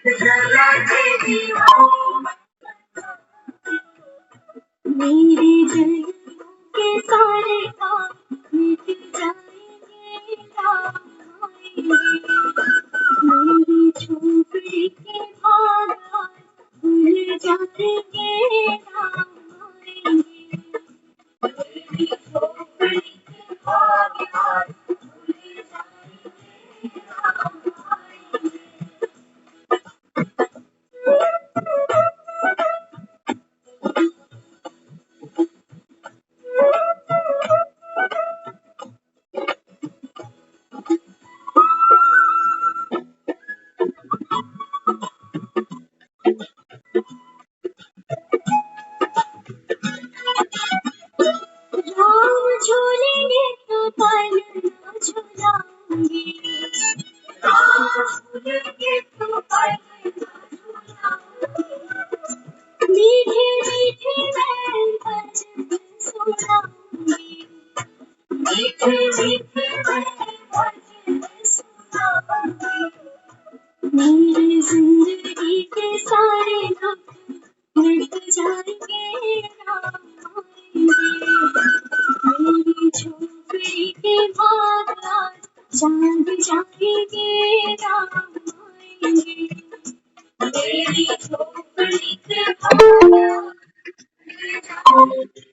मेरे दिल के सारे काम मिट जाएंगे, राम आएंगे। मेरी झोपड़ी के भाग आज भूल जाएंगे, राम आएंगे। मेरी झोपड़ी के भाग आज भूल जाएंगे, राम आएंगे। राम झूलेंगे तो पलना झूलाऊंगी, राम झूलेंगे तो पलना झूलाऊंगी। मीठे मीठे मैं भजन सुनाऊंगी, मीठे मीठे मैं भजन सुनाऊंगी। मेरी जिंदगी के सारे दुख मिट जाएंगे, राम आएंगे। मेरी झोपड़ी के भाग आज चांद जाएंगे, राम आएंगे। मेरी झोपड़ी के भाग आज जाएंगे।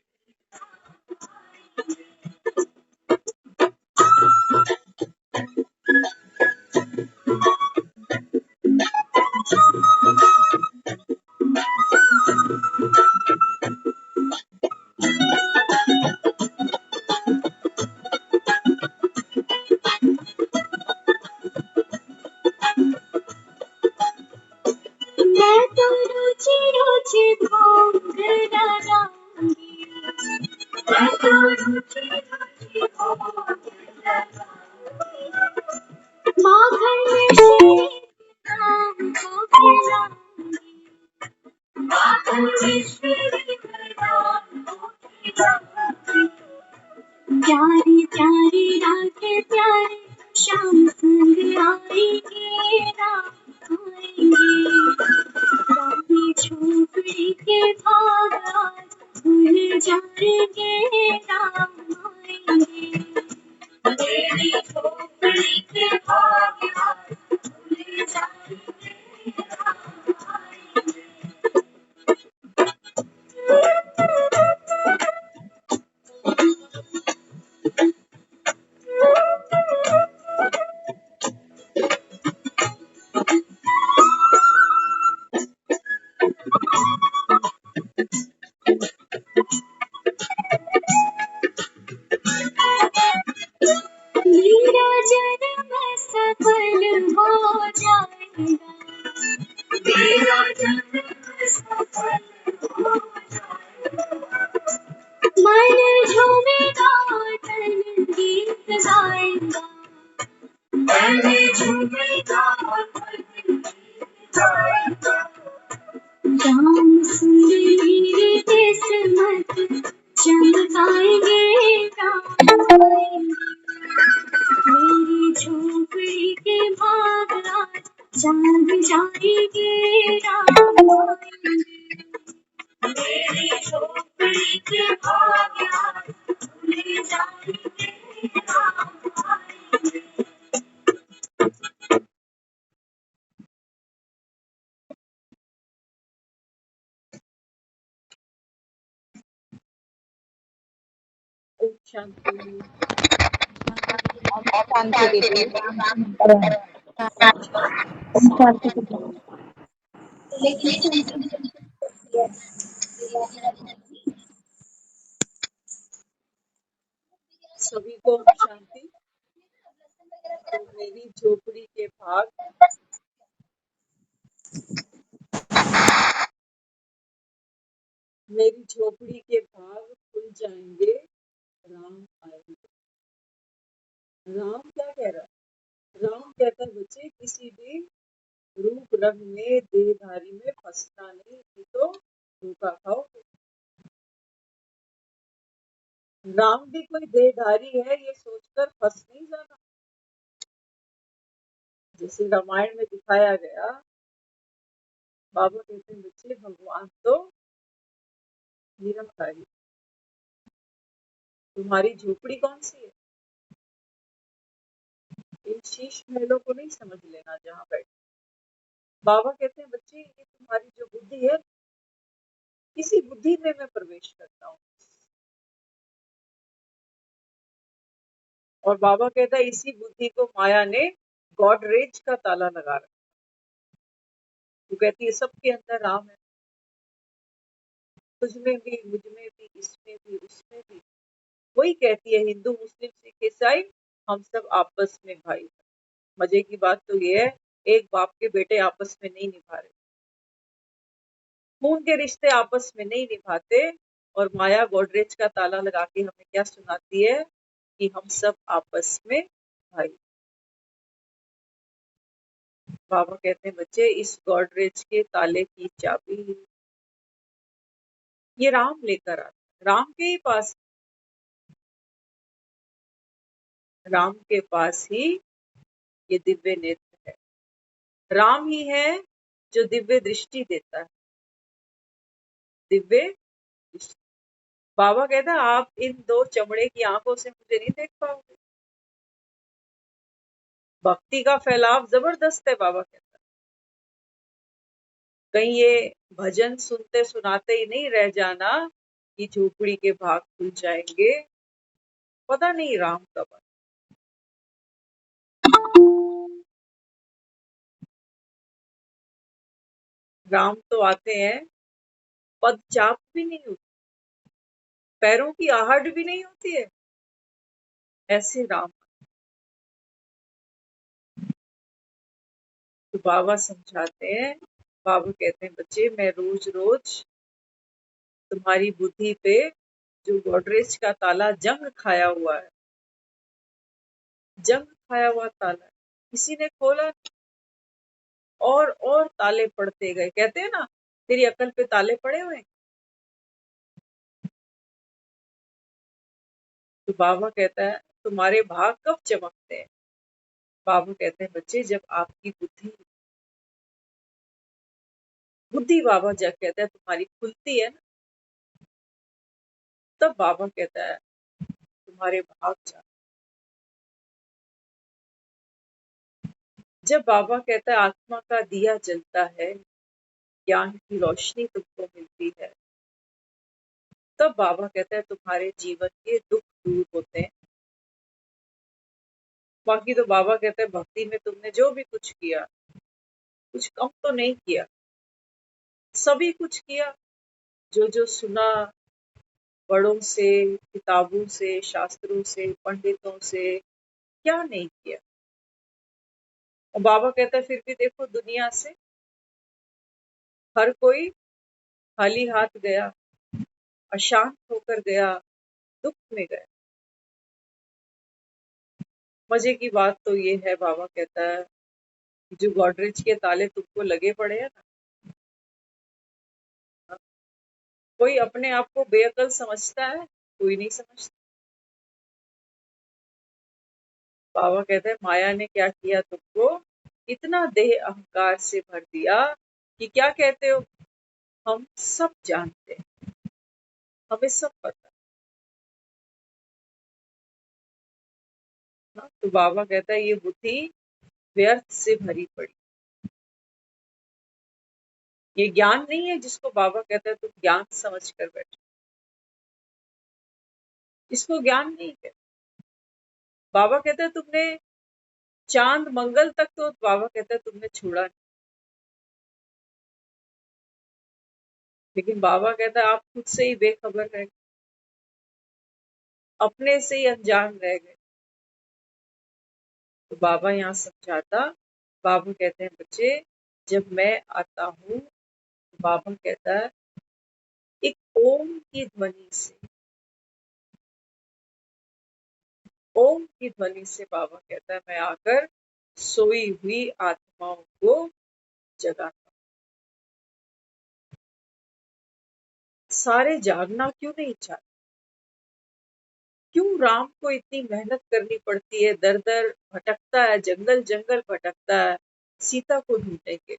मैं तो रुचि रुचि भोग लगाऊंगी, मैं तो रुचि रुचि भोग लगाऊंगी। माखन में श्री राम को खिलाऊंगी, माखन में श्री राम को खिलाऊंगी। प्यारी प्यारी राधे प्यारे श्याम संग आएंगे, राम आएंगे। रानी झोपड़ी के भाग आज भूल जाएंगे, राम आएंगे। मेरी झोपड़ी के भाग आज भूल जाएंगे, राम आएंगे। मेरा जन्म सफल हो जाएगा, मेरा जन्म सफल हो जाएगा। मन झूमेगा तन गीत गाएगा, मन झूमेगा तन गीत गाएगा। राम सुंदरी किस्मत चमकाएंगे, राम आएंगे। मेरी झोपड़ी के भाग आज चांद जाएंगे, राम आएंगे। मेरी झोपड़ी के भाग आज भूल जाएंगे, राम आएंगे। शांति शांति दीदी। सभी को शांति। तो मेरी झोपड़ी के भाग मेरी झोपड़ी के भाग खुल जाएंगे, राम आएंगे। राम क्या कह रहा है? राम कहता है बच्चे किसी भी रूप रंग में देहधारी में फंसना नहीं, तो धोखा खाओगे। राम भी कोई देहधारी है ये सोचकर फंस नहीं जाना। जैसे रामायण में दिखाया गया बाबा कहते हैं बच्चे भगवान तो निरंकारी, तुम्हारी झोपड़ी कौन सी है? इन शीश महलों को नहीं समझ लेना जहाँ बैठे। बाबा कहते हैं बच्चे ये तुम्हारी जो बुद्धि है, इसी बुद्धि में मैं प्रवेश करता हूँ। और बाबा कहता है इसी बुद्धि को माया ने गॉडरेज का ताला लगा रखा। वो कहती है सबके अंदर राम है, तुझ में भी, मुझ में भी, इसमें भी, उसमें भी। वही कहती है हिंदू मुस्लिम सिख ईसाई हम सब आपस में भाई हैं। मजे की बात तो ये है एक बाप के बेटे आपस में नहीं निभा रहे, खून के रिश्ते आपस में नहीं निभाते। और माया गोडरेज का ताला लगा के हमें क्या सुनाती है कि हम सब आपस में भाई। बाबा कहते हैं बच्चे इस गॉडरेज के ताले की चाबी ये राम लेकर आता, राम के ही पास, राम के पास ही ये दिव्य नेत्र है। राम ही है जो दिव्य दृष्टि देता है, दिव्य दृष्टि। बाबा कहता है आप इन दो चमड़े की आंखों से मुझे नहीं देख पाओगे। भक्ति का फैलाव जबरदस्त है। बाबा कहता है कहीं ये भजन सुनते सुनाते ही नहीं रह जाना कि झोपड़ी के भाग खुल जाएंगे, पता नहीं राम कब आए। राम तो आते हैं, पदचाप भी नहीं होती, पैरों की आहट भी नहीं होती है, ऐसे राम। तो बाबा समझाते हैं, बाबा कहते हैं बच्चे मैं रोज रोज तुम्हारी बुद्धि पे जो गोडरेज का ताला जंग खाया हुआ है, जंग खाया हुआ ताला है, किसी ने खोला और ताले पड़ते गए। कहते हैं ना तेरी अकल पे ताले पड़े हुए। तो बाबा कहता है तुम्हारे भाग कब चमकते हैं? बाबा कहते हैं बच्चे जब आपकी बुद्धि बुद्धि बाबा जब कहता है तुम्हारी खुलती है ना, तब बाबा कहता है तुम्हारे भाग जा। जब बाबा कहता है आत्मा का दिया जलता है, ज्ञान की रोशनी तुमको मिलती है, तब बाबा कहता है तुम्हारे जीवन के दुख दूर होते हैं। बाकी तो बाबा कहते हैं भक्ति में तुमने जो भी कुछ किया, कुछ कम तो नहीं किया, सभी कुछ किया। जो जो सुना बड़ों से, किताबों से, शास्त्रों से, पंडितों से, क्या नहीं किया। और बाबा कहता है फिर भी देखो दुनिया से हर कोई खाली हाथ गया, अशांत होकर गया, दुख में गया। मजे की बात तो ये है बाबा कहता है जो गॉडरेज के ताले तुमको लगे पड़े हैं ना, कोई अपने आप को बेअकल समझता है? कोई नहीं समझता। बाबा कहते हैं माया ने क्या किया तुमको, इतना देह अहंकार से भर दिया कि क्या कहते हो हम सब जानते हैं, हमें सब पता है। तो बाबा कहता है ये बुद्धि व्यर्थ से भरी पड़ी। ये ज्ञान नहीं है जिसको बाबा कहता है तुम ज्ञान समझ कर बैठो, इसको ज्ञान नहीं है। बाबा कहता है तुमने चांद मंगल तक तो बाबा कहता है तुमने छोड़ा नहीं, लेकिन बाबा कहता है आप खुद से ही बेखबर रह गए, अपने से ही अनजान रह गए। तो बाबा यहाँ समझाता, बाबा कहते हैं बच्चे जब मैं आता हूँ, तो बाबा कहता है एक ओम की ध्वनि से, ओम की ध्वनि से बाबा कहता है मैं आकर सोई हुई आत्माओं को जगाता। सारे जागना क्यों नहीं चाहते? क्यों राम को इतनी मेहनत करनी पड़ती है, दर दर भटकता है, जंगल जंगल भटकता है सीता को ढूंढने के?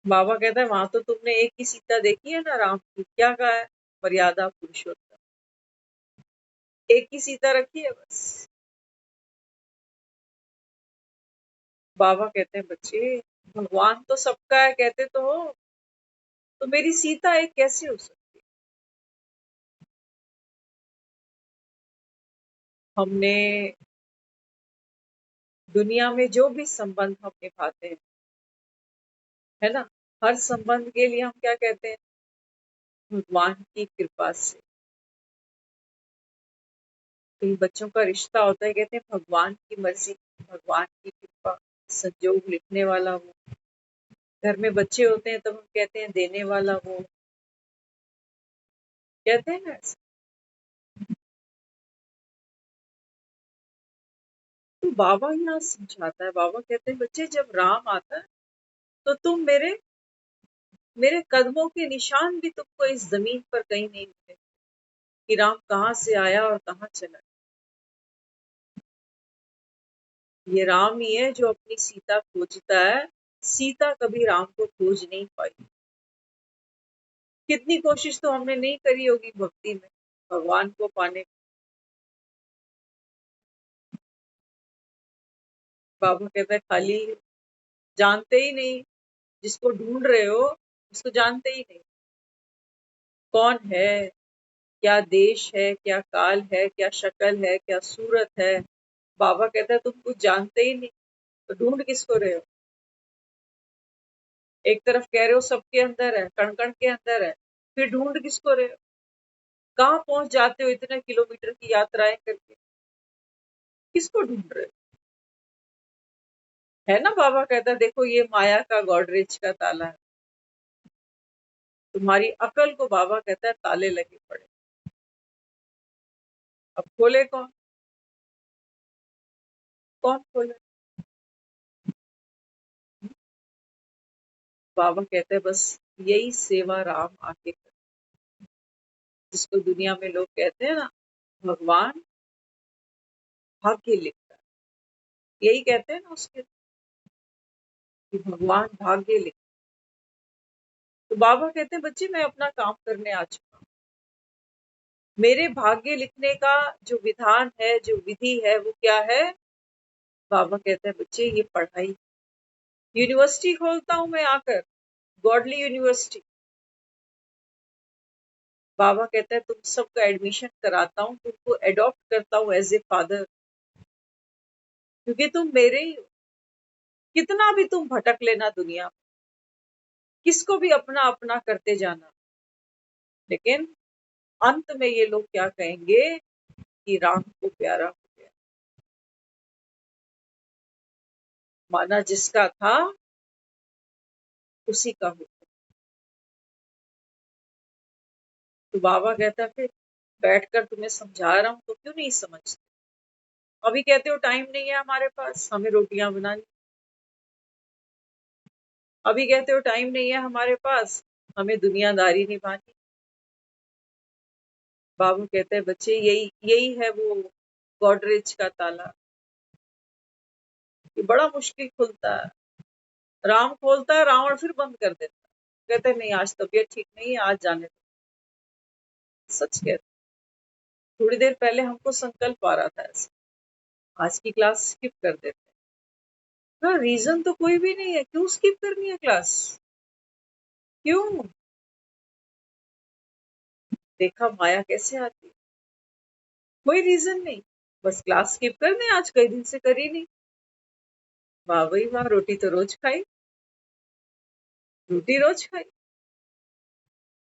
बाबा कहता है वहां तो तुमने एक ही सीता देखी है ना राम की, क्या कहा है? मर्यादा पुरुषोत्तम, एक ही सीता रखी है बस। बाबा कहते हैं बच्चे भगवान तो सबका है कहते तो हो, तो मेरी सीता एक कैसे हो सकती? हमने दुनिया में जो भी संबंध हम निभाते हैं, है ना, हर संबंध के लिए हम क्या कहते हैं? भगवान की कृपा से। कई बच्चों का रिश्ता होता है, कहते हैं भगवान की मर्जी, भगवान की कृपा, संजोग लिखने वाला वो। घर में बच्चे होते हैं तब हम कहते हैं देने वाला वो, कहते हैं ना ऐसे। तो बाबा यहाँ समझाता है, बाबा कहते हैं बच्चे जब राम आता है तो तुम मेरे मेरे कदमों के निशान भी तुमको इस जमीन पर कहीं नहीं मिले कि राम कहाँ से आया और कहाँ चला। ये राम ही है जो अपनी सीता खोजता है, सीता कभी राम को खोज नहीं पाई। कितनी कोशिश तो हमने नहीं करी होगी भक्ति में भगवान को पाने की। बाबा कहता है खाली जानते ही नहीं, जिसको ढूंढ रहे हो उसको जानते ही नहीं, कौन है, क्या देश है, क्या काल है, क्या शक्ल है, क्या सूरत है। बाबा कहता है तुम कुछ जानते ही नहीं, तो ढूंढ किसको रहे हो? एक तरफ कह रहे हो सबके अंदर है, कण कण के अंदर है, फिर ढूंढ किसको रहे हो? कहाँ पहुंच जाते हो इतने किलोमीटर की यात्राएं करके, किसको ढूंढ रहे हो? है ना, बाबा कहता है देखो ये माया का गॉडरेज का ताला है, तुम्हारी अकल को बाबा कहता है ताले लगे पड़े, अब खोले कौन? कौन खोले? बाबा कहते हैं बस यही सेवा राम आके करे, जिसको दुनिया में लोग कहते हैं ना भगवान भाग्य लिखता है, यही कहते हैं ना उसके कि भगवान भाग्य लिखता है। तो बाबा कहते हैं बच्चे मैं अपना काम करने आ चुका हूँ, मेरे भाग्य लिखने का जो विधान है, जो विधि है, वो क्या है? बाबा कहते हैं बच्चे ये पढ़ाई, यूनिवर्सिटी खोलता हूँ मैं आकर, गॉडली यूनिवर्सिटी। बाबा कहता है तुम सबका एडमिशन कराता हूँ, तुमको एडॉप्ट करता हूँ एज ए फादर, क्योंकि तुम मेरे ही हो। कितना भी तुम भटक लेना दुनिया में, किसको भी अपना अपना करते जाना, लेकिन अंत में ये लोग क्या कहेंगे कि राम को प्यारा हो गया, माना जिसका था उसी का हो। तो बाबा कहता है फिर बैठकर तुम्हें समझा रहा हूं तो क्यों नहीं समझते? अभी कहते हो टाइम नहीं है हमारे पास, हमें रोटियां बनानी। अभी कहते हो टाइम नहीं है हमारे पास, हमें दुनियादारी निभानी। बाबू कहते हैं बच्चे यही यही है वो गॉडरेज का ताला, ये बड़ा मुश्किल खुलता है। राम खोलता है, रावण फिर बंद कर देता है, कहते हैं नहीं आज तबीयत ठीक नहीं है, आज जाने दो। सच कहते, थोड़ी देर पहले हमको संकल्प आ रहा था ऐसे, आज की क्लास स्किप कर देते हैं। हाँ, रीजन तो कोई भी नहीं है, क्यों स्किप करनी है क्लास? क्यों? देखा माया कैसे आती है, कोई रीजन नहीं, बस क्लास स्किप कर दें, आज कई दिन से करी नहीं। वाह भाई वाह, रोटी तो रोज खाई, रोटी रोज खाई,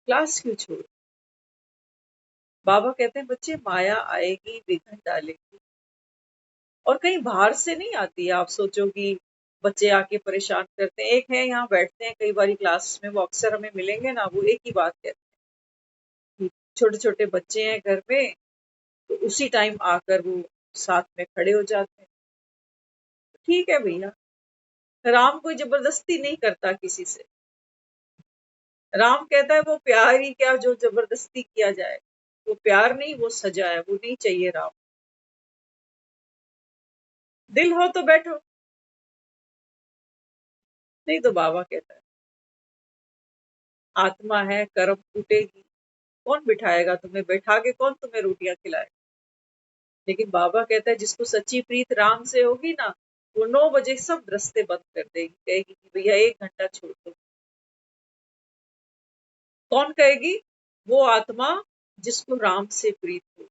क्लास क्यों छोड़? बाबा कहते हैं बच्चे माया आएगी, विघ्न डालेगी, और कहीं बाहर से नहीं आती है। आप सोचो कि बच्चे आके परेशान करते हैं, एक है यहाँ बैठते हैं कई बारी क्लास में, वो अक्सर हमें मिलेंगे ना, वो एक ही बात कहते हैं कि छोटे छोटे बच्चे हैं घर में, तो उसी टाइम आकर वो साथ में खड़े हो जाते हैं। ठीक है भैया, राम कोई जबरदस्ती नहीं करता किसी से, राम कहता है वो प्यार ही क्या जो जबरदस्ती किया जाए, वो प्यार नहीं, वो सजा है, वो नहीं चाहिए राम। दिल हो तो बैठो, नहीं तो बाबा कहता है आत्मा है, कर्म टूटेगी, कौन बिठाएगा तुम्हें, बैठा के कौन तुम्हें रोटियां खिलाएगा। लेकिन बाबा कहता है जिसको सच्ची प्रीत राम से होगी ना, वो 9 बजे सब रास्ते बंद कर देगी, कहेगी कि भैया 1 घंटा छोड़ दो। कौन कहेगी? वो आत्मा जिसको राम से प्रीत हो।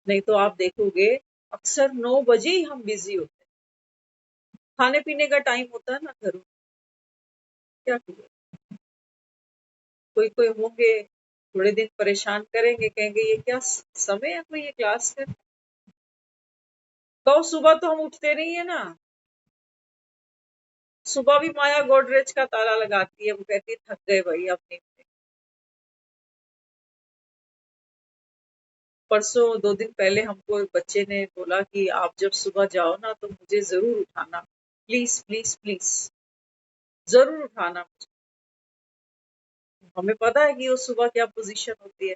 नहीं तो आप देखोगे अक्सर 9 बजे ही हम बिजी होते हैं। खाने पीने का टाइम होता है ना घरों में, क्या करें, कोई कोई होंगे थोड़े दिन परेशान करेंगे, कहेंगे ये क्या समय है कोई ये क्लास कर। कहो सुबह तो हम उठते नहीं है ना, सुबह भी माया गोडरेज का ताला लगाती है, वो कहती है थक गए भाई अपने। परसों 2 दिन पहले हमको एक बच्चे ने बोला कि आप जब सुबह जाओ ना तो मुझे जरूर उठाना, प्लीज प्लीज प्लीज, जरूर उठाना मुझे। हमें पता है कि वो सुबह क्या पोजीशन होती है,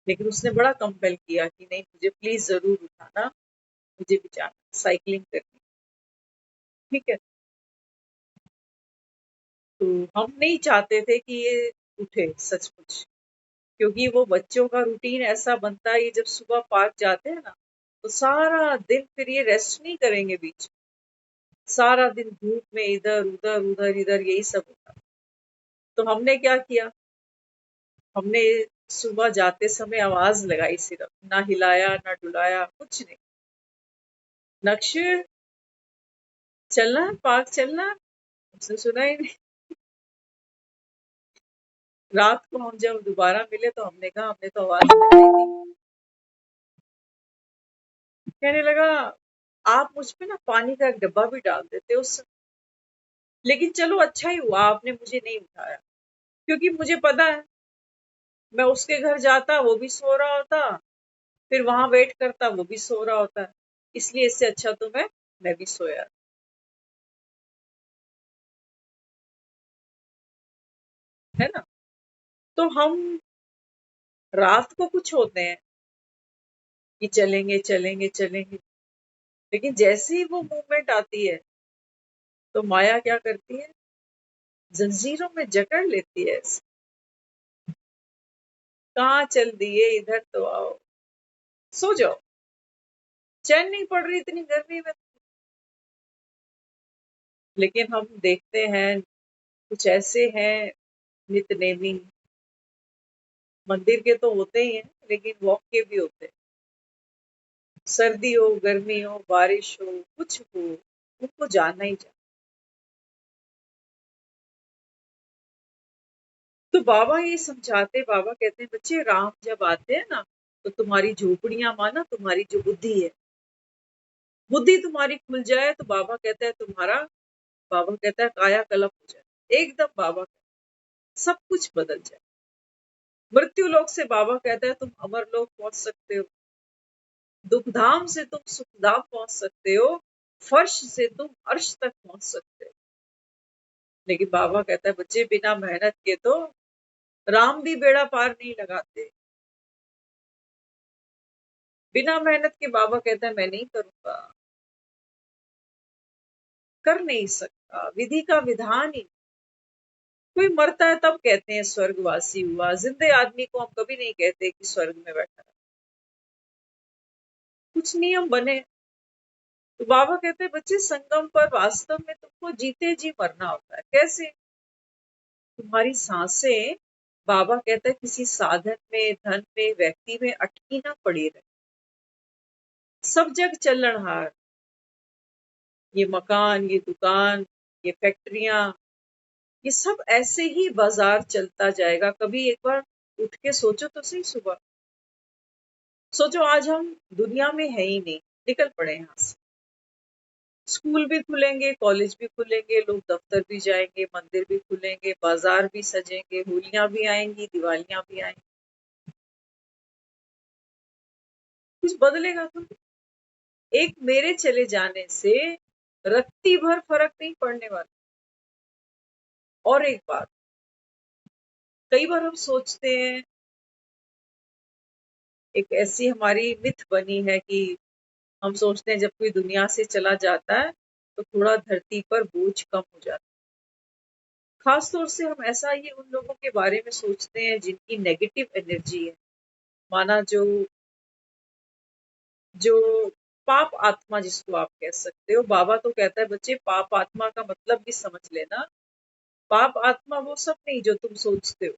लेकिन उसने बड़ा कंपेल किया कि नहीं मुझे प्लीज जरूर उठाना, मुझे भी जाना साइकिलिंग करनी। ठीक है, तो हम नहीं चाहते थे कि ये उठे सचमुच, क्योंकि वो बच्चों का रूटीन ऐसा बनता है, ये जब सुबह पार्क जाते हैं ना तो सारा दिन फिर ये रेस्ट नहीं करेंगे बीच, सारा दिन धूप में इधर उधर उधर इधर यही सब होता। तो हमने क्या किया, हमने सुबह जाते समय आवाज लगाई, सिर्फ ना हिलाया ना डुलाया कुछ नहीं। नक्शे चलना है, पार्क चलना है, उसने सुना ही नहीं। रात को हम जब दोबारा मिले तो हमने कहा हमने तो आवाज लगाई थी। कहने लगा आप मुझ पे ना पानी का एक डब्बा भी डाल देते उस, लेकिन चलो अच्छा ही हुआ आपने मुझे नहीं उठाया, क्योंकि मुझे पता है मैं उसके घर जाता वो भी सो रहा होता, फिर वहां वेट करता वो भी सो रहा होता, इसलिए इससे अच्छा तो मैं भी सोया। है ना। तो हम रात को कुछ होते हैं कि चलेंगे चलेंगे चलेंगे, लेकिन जैसे ही वो मूवमेंट आती है तो माया क्या करती है, जंजीरों में जकड़ लेती है। कहाँ चल दिए, इधर तो आओ, सो जाओ, चैन नहीं पड़ रही इतनी गर्मी में। लेकिन हम देखते हैं कुछ ऐसे हैं नितनेमी, मंदिर के तो होते ही हैं लेकिन वॉक के भी होते हैं। सर्दी हो गर्मी हो बारिश हो कुछ हो, उनको जाना ही जाना। तो बाबा ये समझाते, बाबा कहते हैं बच्चे राम जब आते हैं ना तो तुम्हारी झोपड़ियां माना, तुम्हारी जो बुद्धि है, बुद्धि तुम्हारी खुल जाए तो बाबा कहता है तुम्हारा, बाबा कहता है काया कल्प हो जाए एकदम, बाबा सब कुछ बदल जाए। मृत्यु लोक से बाबा कहता है तुम अमर लोक पहुंच सकते हो, दुखधाम से तुम सुखधाम पहुंच सकते हो, फर्श से तुम अर्श तक पहुंच सकते हो। लेकिन बाबा कहता है बच्चे बिना मेहनत के तो राम भी बेड़ा पार नहीं लगाते। बिना मेहनत के बाबा कहता है मैं नहीं करूंगा, कर नहीं सकता, विधि का विधान ही। कोई मरता है तब कहते हैं स्वर्गवासी हुआ, जिंदे आदमी को हम कभी नहीं कहते कि स्वर्ग में बैठा। कुछ नियम बने। तो बाबा कहते हैं बच्चे संगम पर वास्तव में तुमको जीते जी मरना होता है। कैसे? तुम्हारी सांसें, बाबा कहता है किसी साधन में, धन में, व्यक्ति में अटकी ना पड़ी रहे। सब जग चलनहार, ये मकान, ये दुकान, ये फैक्ट्रियां, ये सब ऐसे ही बाजार चलता जाएगा। कभी एक बार उठ के सोचो तो सही, सुबह सोचो आज हम दुनिया में है ही नहीं, निकल पड़े यहाँ से। स्कूल भी खुलेंगे, कॉलेज भी खुलेंगे, लोग दफ्तर भी जाएंगे, मंदिर भी खुलेंगे, बाजार भी सजेंगे, होलियां भी आएंगी, दिवालियां भी आएंगी। कुछ बदलेगा तो? एक मेरे चले जाने से रत्ती भर फर्क नहीं पड़ने वाला। और एक बात, कई बार हम सोचते हैं, एक ऐसी हमारी मिथ बनी है कि हम सोचते हैं जब कोई दुनिया से चला जाता है तो थोड़ा धरती पर बोझ कम हो जाता है। खास तौर से हम ऐसा ये उन लोगों के बारे में सोचते हैं जिनकी नेगेटिव एनर्जी है, माना जो जो पाप आत्मा जिसको आप कह सकते हो। बाबा तो कहता है बच्चे पाप आत्मा का मतलब भी समझ लेना। पाप आत्मा वो सब नहीं जो तुम सोचते हो।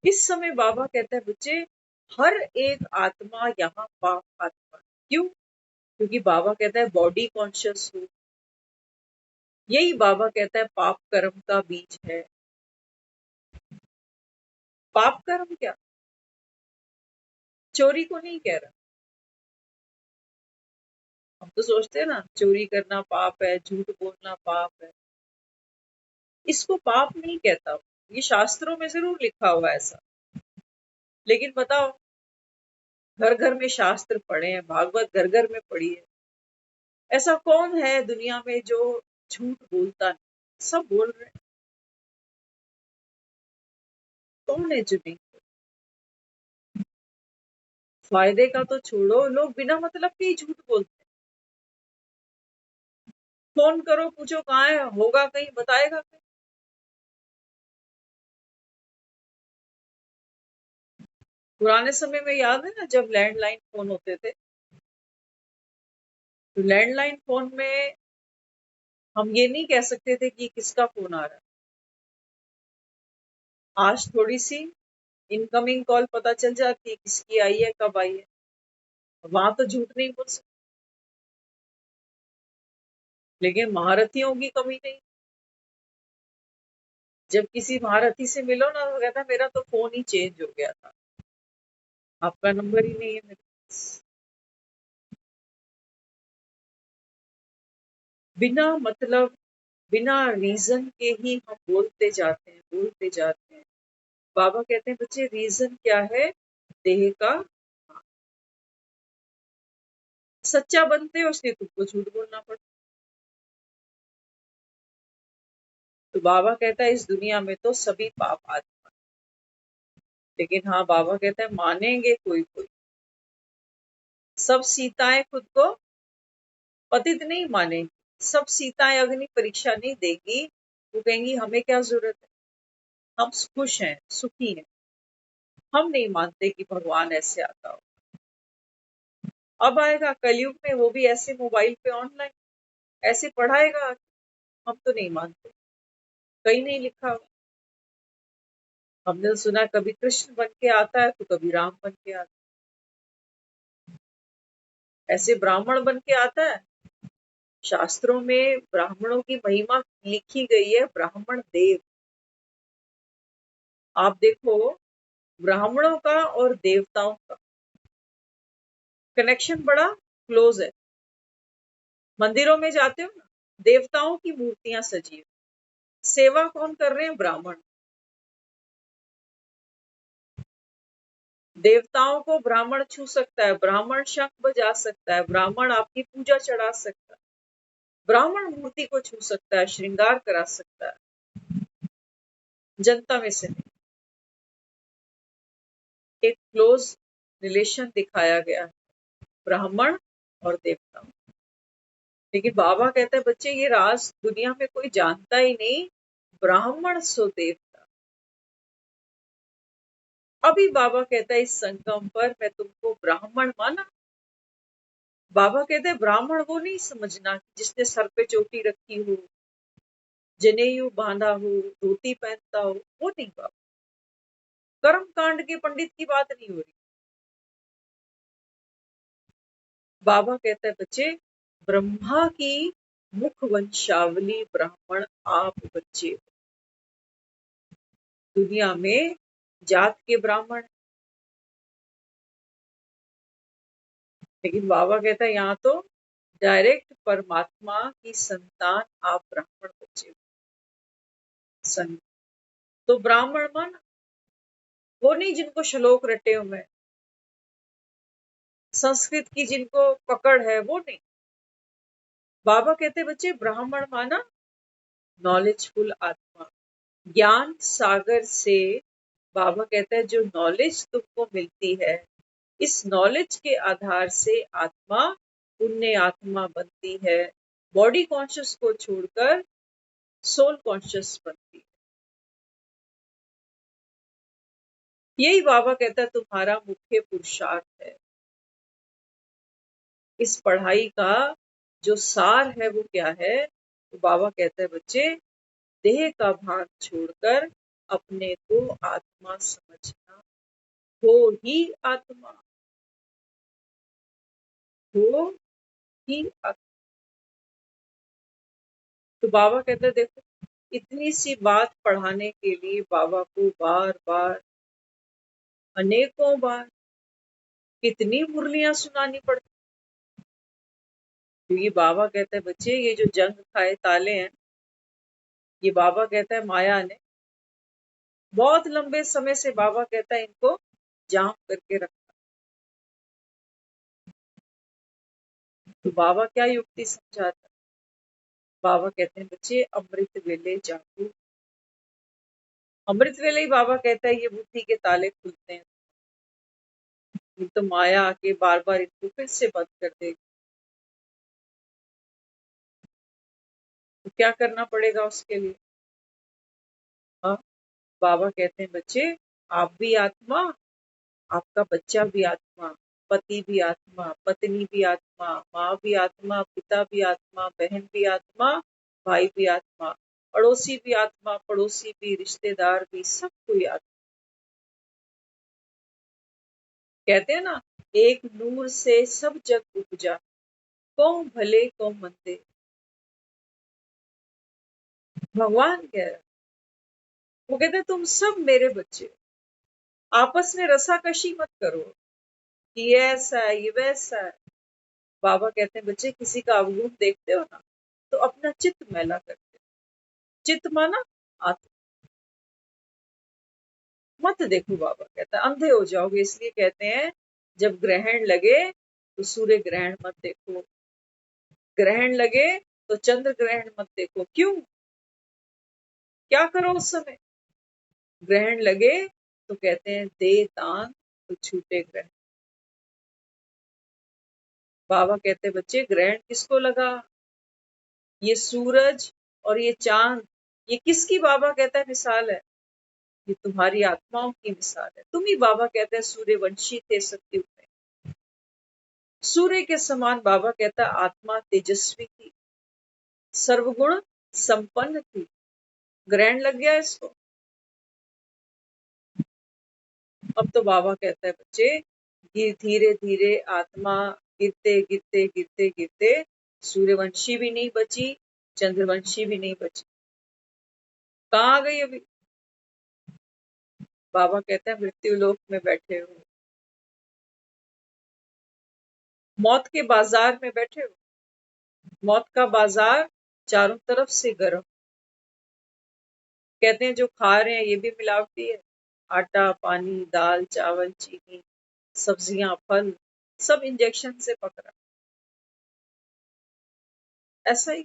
इस समय बाबा कहता है बच्चे हर एक आत्मा यहाँ पाप आत्मा। क्यों? क्योंकि बाबा कहता है बॉडी कॉन्शियस हो। यही बाबा कहता है पाप कर्म का बीज है। पाप कर्म क्या? चोरी को नहीं कह रहा। हम तो सोचते हैं ना चोरी करना पाप है, झूठ बोलना पाप है। इसको पाप नहीं कहता। ये शास्त्रों में जरूर लिखा हुआ है ऐसा, लेकिन बताओ घर घर में शास्त्र पढ़े हैं, भागवत घर घर में पढ़ी है। ऐसा कौन है दुनिया में जो झूठ बोलता नहीं? सब बोल रहे हैं। कौन है जो नहीं? फायदे का तो छोड़ो, लोग बिना मतलब के ही झूठ बोलते हैं। फोन करो पूछो कहाँ है, होगा कहीं, बताएगा कहीं। पुराने समय में याद है ना जब लैंडलाइन फोन होते थे, तो लैंडलाइन फोन में हम ये नहीं कह सकते थे कि किसका फोन आ रहा है। आज थोड़ी सी इनकमिंग कॉल पता चल जाती है किसकी आई है, कब आई है। वहां तो झूठ नहीं बोल सकते, लेकिन महारथियों की कमी नहीं। जब किसी महारथी से मिलो ना तो कहता मेरा तो फोन ही चेंज हो गया था, आपका नंबर ही नहीं है मेरे पास। बिना मतलब बिना रीजन के ही हम बोलते जाते हैं। बाबा कहते हैं बच्चे रीजन क्या है? देह का। सच्चा बनते हो इसलिए तुमको झूठ बोलना पड़ता। तो बाबा कहता है इस दुनिया में तो सभी पाप आत्मा, लेकिन हाँ बाबा कहता है मानेंगे कोई कोई। सब सीताएं खुद को पतित नहीं मानेंगी, सब सीताएं अग्नि परीक्षा नहीं देगी। वो कहेंगी हमें क्या जरूरत है, हम खुश हैं, सुखी हैं। हम नहीं मानते कि भगवान ऐसे आता हो। अब आएगा कलयुग में, वो भी ऐसे मोबाइल पे ऑनलाइन ऐसे पढ़ाएगा। हम तो नहीं मानते, कहीं नहीं लिखा हुआ। हमने तो सुना कभी कृष्ण बन के आता है तो कभी राम बन के आता है, ऐसे ब्राह्मण बन के आता है। शास्त्रों में ब्राह्मणों की महिमा लिखी गई है, ब्राह्मण देव। आप देखो ब्राह्मणों का और देवताओं का कनेक्शन बड़ा क्लोज है। मंदिरों में जाते हो ना, देवताओं की मूर्तियां सजी है, सेवा कौन कर रहे हैं? ब्राह्मण। देवताओं को ब्राह्मण छू सकता है, ब्राह्मण शंख बजा सकता है, ब्राह्मण आपकी पूजा चढ़ा सकता है, ब्राह्मण मूर्ति को छू सकता है, श्रृंगार करा सकता है। जनता में से नहीं। एक क्लोज रिलेशन दिखाया गया है ब्राह्मण और देवता। लेकिन बाबा कहते हैं बच्चे ये राज दुनिया में कोई जानता ही नहीं, ब्राह्मण सो देवता। अभी बाबा कहता है इस संगम पर मैं तुमको ब्राह्मण माना। बाबा कहते हैं ब्राह्मण वो नहीं समझना जिसने सर पे चोटी रखी हो, जनेऊ बांधा हो, धोती पहनता हो, वो नहीं बाबा। कर्म कांड के पंडित की बात नहीं हो रही। बाबा कहता है बच्चे ब्रह्मा की मुख वंशावली ब्राह्मण आप बच्चे हो। दुनिया में जात के ब्राह्मण, लेकिन बाबा कहता है यहाँ तो डायरेक्ट परमात्मा की संतान आप ब्राह्मण बच्चे हो। तो ब्राह्मण मन वो नहीं जिनको श्लोक रटे हुए, संस्कृत की जिनको पकड़ है, वो नहीं। बाबा कहते बच्चे ब्राह्मण माना नॉलेजफुल आत्मा, ज्ञान सागर से। बाबा कहता है जो नॉलेज तुमको मिलती है, इस नॉलेज के आधार से आत्मा पुण्य आत्मा बनती है। बॉडी कॉन्शियस को छोड़कर सोल कॉन्शियस बनती है। यही बाबा कहता है तुम्हारा मुख्य पुरुषार्थ है। इस पढ़ाई का जो सार है वो क्या है? तो बाबा कहता है बच्चे, देह का भान छोड़कर अपने को आत्मा समझना। हो ही आत्मा, हो ही आत्मा। तो बाबा कहते हैं देखो, इतनी सी बात पढ़ाने के लिए बाबा को बार बार, अनेकों बार कितनी मुरलियां सुनानी पड़ती। क्योंकि बाबा कहते हैं बच्चे, ये जो जंग खाए ताले हैं, ये बाबा कहता है माया ने बहुत लंबे समय से, बाबा कहता है इनको जाम करके रखा। तो बाबा क्या युक्ति समझाता है? बाबा कहते हैं बच्चे, अमृत वेले जागो। अमृत वेले ही बाबा कहता है ये बुद्धि के ताले खुलते हैं। ये तो माया आके बार बार इनको फिर से बंद कर देगी। तो क्या करना पड़ेगा उसके लिए? हाँ, बाबा कहते हैं बच्चे, आप भी आत्मा, आपका बच्चा भी आत्मा, पति भी आत्मा, पत्नी भी आत्मा, माँ भी आत्मा, पिता भी आत्मा, बहन भी आत्मा, भाई भी आत्मा, पड़ोसी भी आत्मा, पड़ोसी भी, रिश्तेदार भी, सब कोई आत्मा। कहते हैं ना, एक नूर से सब जग उपजा, कौन भले कौन मंदे। भगवान कह रहा है, वो कहते हैं तुम सब मेरे बच्चे हो। आपस में रसाकशी मत करो कि ये ऐसा है ये वैसा है। बाबा कहते हैं बच्चे, किसी का अवगुण देखते हो ना, तो अपना चित्त मैला करते हो। चित्त माना आत्मा। मत देखो, बाबा कहता है अंधे हो जाओगे। इसलिए कहते हैं जब ग्रहण लगे तो सूर्य ग्रहण मत देखो, ग्रहण लगे तो चंद्र ग्रहण मत देखो। क्यों? क्या करो उस समय? ग्रहण लगे तो कहते हैं दे दान तो छूटे ग्रहण। बाबा कहते हैं बच्चे, ग्रहण किसको लगा? ये सूरज और ये चांद, ये किसकी बाबा कहता है मिसाल है? ये तुम्हारी आत्माओं की मिसाल है। तुम ही, बाबा कहते हैं, सूर्यवंशी थे सत्युग में। सूर्य के समान बाबा कहता है आत्मा तेजस्वी थी, सर्वगुण संपन्न थी। ग्रहण लग गया इसको। अब तो बाबा कहता है बच्चे, धीरे धीरे आत्मा गिरते गिरते गिरते गिरते सूर्यवंशी भी नहीं बची, चंद्रवंशी भी नहीं बची। कहाँ आ गई अभी? बाबा कहते हैं मृत्यु लोक में बैठे हो, मौत के बाजार में बैठे हो। मौत का बाजार चारों तरफ से गर्म। कहते हैं जो खा रहे हैं ये भी मिलावटी है। आटा, पानी, दाल, चावल, चीनी, सब्जियां, फल, सब इंजेक्शन से पक रहा है। ऐसा ही।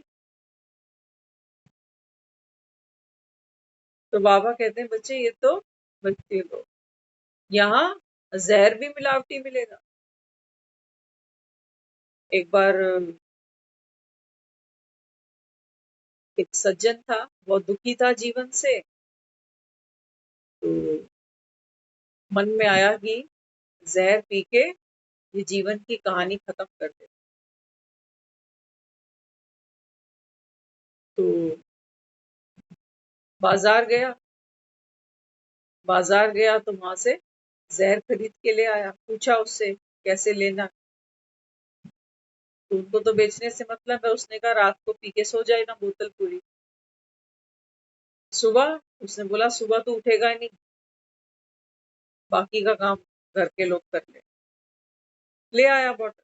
तो बाबा कहते हैं बच्चे, ये तो मृत्यु लोक, यहाँ जहर भी मिलावटी मिलेगा। एक बार एक सज्जन था, बहुत दुखी था जीवन से। तो मन में आया कि जहर पी के ये जीवन की कहानी खत्म कर दे। तो बाजार गया, बाजार गया तो वहां से जहर खरीद के ले आया। पूछा उससे कैसे लेना, तो उनको तो बेचने से मतलब है। उसने कहा रात को पी के सो जाए ना बोतल पूरी, सुबह, उसने बोला सुबह तो उठेगा ही नहीं, बाकी का काम घर के लोग कर ले आया बॉटल।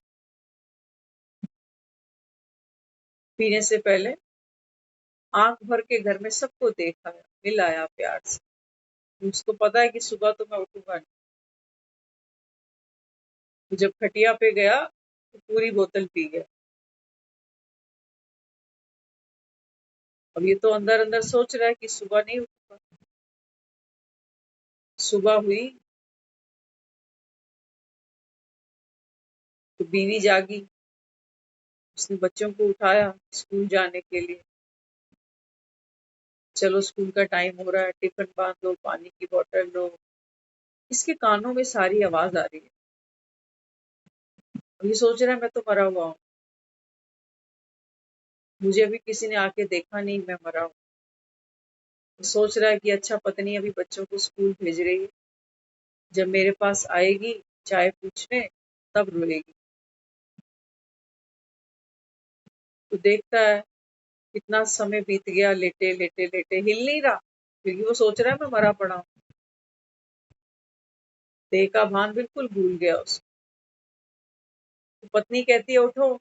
पीने से पहले आंख भर के घर में सबको देखा, मिलाया प्यार से। उसको पता है कि सुबह तो मैं उठूंगा नहीं। तो जब खटिया पे गया तो पूरी बोतल पी गया। अब ये तो अंदर अंदर सोच रहा है कि सुबह नहीं उठूंगा। सुबह हुई तो बीवी जागी, उसने बच्चों को उठाया स्कूल जाने के लिए। चलो स्कूल का टाइम हो रहा है, टिफिन बांध लो, पानी की बोतल लो। इसके कानों में सारी आवाज आ रही है। ये सोच रहा है मैं तो मरा हुआ हूँ, मुझे अभी किसी ने आके देखा नहीं, मैं मरा हूँ। सोच रहा है कि अच्छा पत्नी अभी बच्चों को स्कूल भेज रही है, जब मेरे पास आएगी चाय पूछने तब रोएगी। तो देखता है कितना समय बीत गया, लेटे लेटे लेटे हिल नहीं रहा, क्योंकि वो सोच रहा है मैं मरा पड़ा हूँ। देह का भान बिल्कुल भूल गया उसको। तो पत्नी कहती है उठो,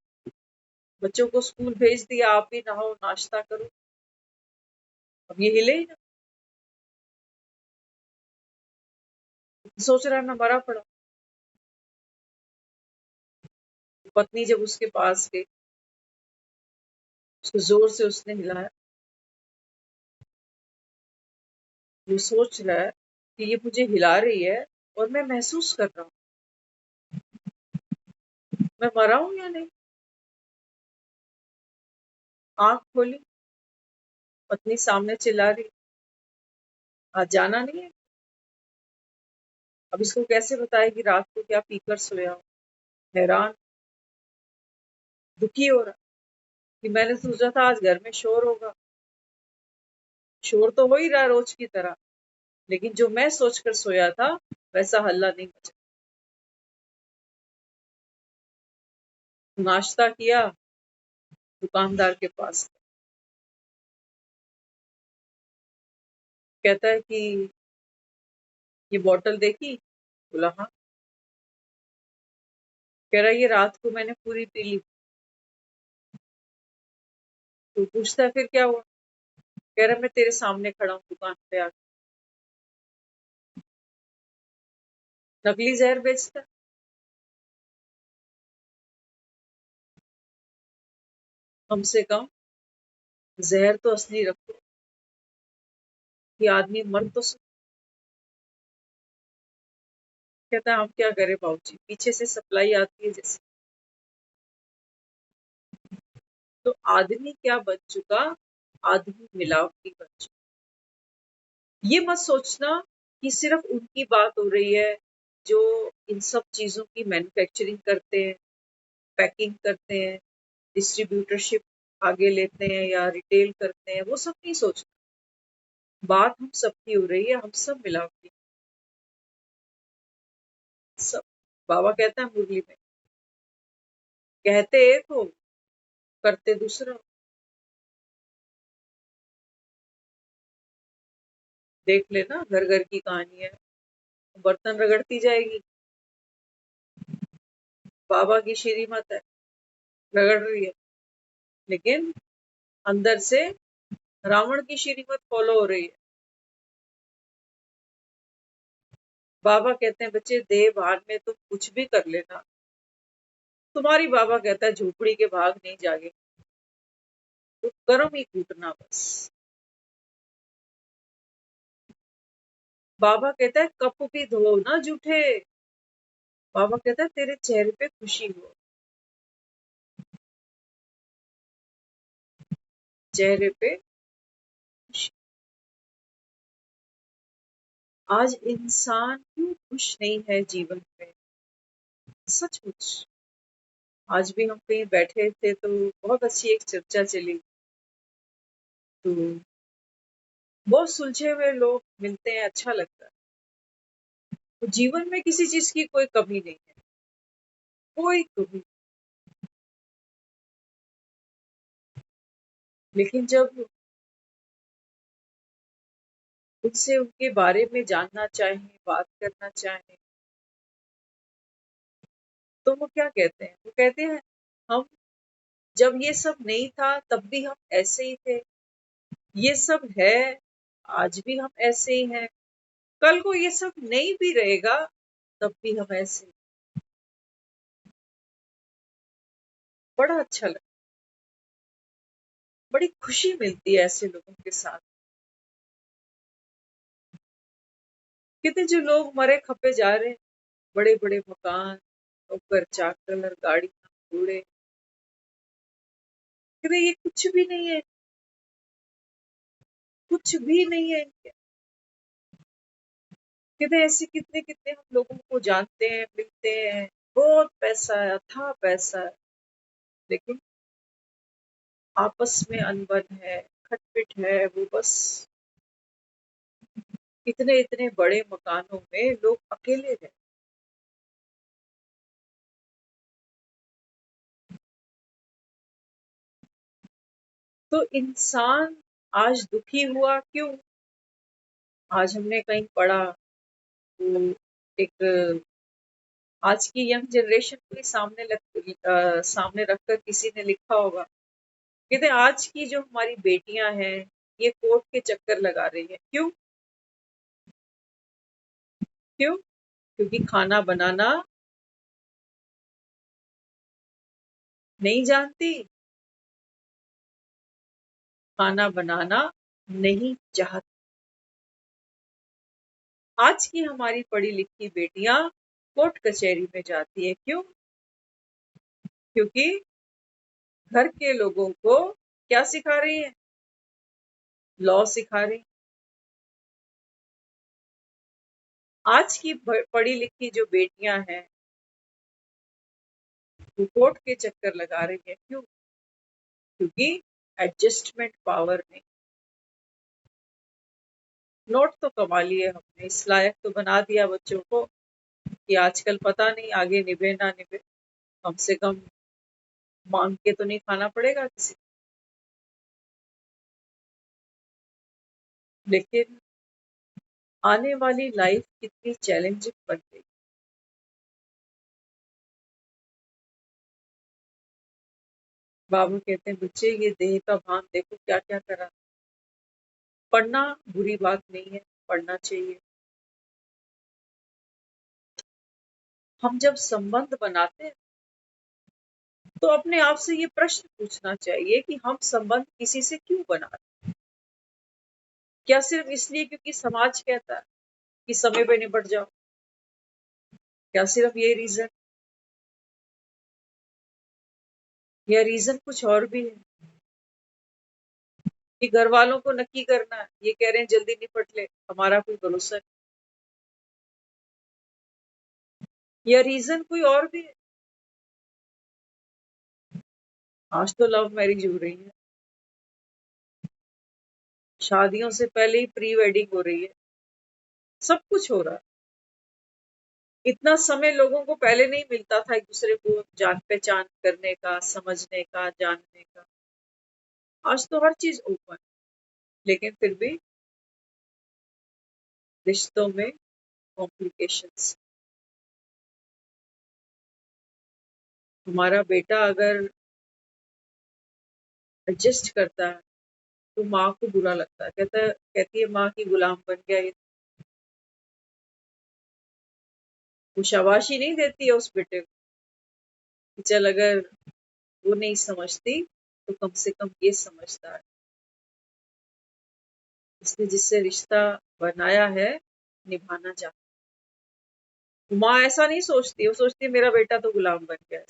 बच्चों को स्कूल भेज दिया, आप भी नहाओ नाश्ता करो। अब ये हिले ही ना, सोच रहा है मैं मरा पड़ा। पत्नी जब उसके पास गई, उसको जोर से उसने हिलाया। वो सोच रहा है कि ये मुझे हिला रही है और मैं महसूस कर रहा हूँ मैं मरा हूं या नहीं। आंख खोली, पत्नी सामने चिल्ला रही, आज जाना नहीं है। अब इसको कैसे बताएगी रात को क्या पीकर सोया हूं। हैरान, दुखी हो रहा कि मैंने सोचा था आज घर में शोर होगा, शोर तो हो ही रहा रोज की तरह, लेकिन जो मैं सोचकर सोया था वैसा हल्ला नहीं मचा। नाश्ता किया, दुकानदार के पास कहता है कि ये बोतल देखी। बोला हाँ। कह रहा ये रात को मैंने पूरी पी ली। तो पूछता है फिर क्या हुआ। कह रहा मैं तेरे सामने खड़ा हूँ दुकान पे आके। नकली जहर बेचता है। कम से कम जहर तो असली रखो कि आदमी मर तो सके। कहता है हम क्या करें बाबूजी, पीछे से सप्लाई आती है जैसे। तो आदमी क्या बन चुका, आदमी मिलावटी बन चुका। ये मत सोचना कि सिर्फ उनकी बात हो रही है जो इन सब चीजों की मैन्युफैक्चरिंग करते हैं, पैकिंग करते हैं, डिस्ट्रीब्यूटरशिप आगे लेते हैं या रिटेल करते हैं, वो सब नहीं सोचना। बात हम सबकी हो रही है, हम सब मिलावटी सब। बाबा कहता है मुरली में, कहते एक हो, करते दूसरा हो। देख लेना, घर घर की कहानी है। बर्तन रगड़ती जाएगी, बाबा की श्रीमत है, रगड़ रही है, लेकिन अंदर से रावण की श्रीमत फॉलो हो रही है। बाबा कहते हैं बच्चे देह भान में तुम कुछ भी कर लेना, तुम्हारी बाबा कहता है झोपड़ी के भाग नहीं जागे, तो कर्म ही कूटना बस। बाबा कहता है कप भी धो ना जूठे। बाबा कहता है तेरे चेहरे पे खुशी हो, चेहरे पे खुशी। आज इंसान क्यों खुश नहीं है जीवन में, सचमुच। आज भी हम कहीं बैठे थे तो बहुत अच्छी एक चर्चा चली। तो बहुत सुलझे हुए लोग मिलते हैं, अच्छा लगता है। तो जीवन में किसी चीज की कोई कमी नहीं है, कोई कमी। लेकिन जब उनसे उनके बारे में जानना चाहें, बात करना चाहें, तो वो क्या कहते हैं, वो कहते हैं हम जब ये सब नहीं था तब भी हम ऐसे ही थे, ये सब है आज भी हम ऐसे ही हैं, कल को ये सब नहीं भी रहेगा तब भी हम ऐसे। बड़ा अच्छा लगता, बड़ी खुशी मिलती है ऐसे लोगों के साथ। कितने जो लोग मरे खपे जा रहे हैं, बड़े बड़े मकान, नौकर चाकर, गाड़ियां घोड़े, कहते ये कुछ भी नहीं है, कुछ भी नहीं है इनके। कहते ऐसे कितने कितने हम लोगों को जानते हैं, मिलते हैं, बहुत पैसा है, अथाह पैसा है, लेकिन आपस में अनबन है, खटपिट है। वो बस इतने इतने बड़े मकानों में लोग अकेले रहते। तो इंसान आज दुखी हुआ क्यों? आज हमने कहीं पढ़ा, वो एक आज की यंग जनरेशन को ही सामने रखकर किसी ने लिखा होगा, कहते आज की जो हमारी बेटियां हैं ये कोर्ट के चक्कर लगा रही है। क्यों? क्यों? क्योंकि खाना बनाना नहीं जानती, खाना बनाना नहीं चाहती। आज की हमारी पढ़ी लिखी बेटियां कोर्ट कचहरी में जाती है। क्यों? क्योंकि घर के लोगों को क्या सिखा रही है? लॉ सिखा रही। आज की पढ़ी लिखी जो बेटियां हैं वो कोर्ट के चक्कर लगा रही है। क्यों? क्योंकि एडजस्टमेंट पावर नहीं। नोट तो कमा लिए हमने, इस लायक तो बना दिया बच्चों को कि आजकल पता नहीं आगे निभे ना निभे, कम से कम मांग के तो नहीं खाना पड़ेगा किसी। लेकिन आने वाली लाइफ कितनी चैलेंजिंग बन गई। बाबू कहते हैं बच्चे ये देह का भान देखो क्या क्या करा। पढ़ना बुरी बात नहीं है, पढ़ना चाहिए। हम जब संबंध बनाते हैं तो अपने आप से ये प्रश्न पूछना चाहिए कि हम संबंध किसी से क्यों बना रहे? क्या सिर्फ इसलिए क्योंकि समाज कहता है कि समय पे निपट जाओ? क्या सिर्फ ये रीजन, या रीजन कुछ और भी है कि घर वालों को नक्की करना है, ये कह रहे हैं जल्दी निपट ले, हमारा कोई भरोसा नहीं, या रीजन कोई और भी है? आज तो लव मैरिज हो रही है, शादियों से पहले ही प्री वेडिंग हो रही है, सब कुछ हो रहा है। इतना समय लोगों को पहले नहीं मिलता था एक दूसरे को जान पहचान करने का, समझने का, जानने का। आज तो हर चीज ओपन, लेकिन फिर भी रिश्तों में कॉम्प्लिकेशंस। हमारा बेटा अगर एडजस्ट करता है तो माँ को बुरा लगता है, कहती है माँ की गुलाम बन गया ये। वो शाबाशी नहीं देती है उस बेटे को कि चल अगर वो नहीं समझती तो कम से कम ये समझता है, उसने जिससे रिश्ता बनाया है निभाना चाहता है। माँ ऐसा नहीं सोचती, वो सोचती है मेरा बेटा तो गुलाम बन गया है।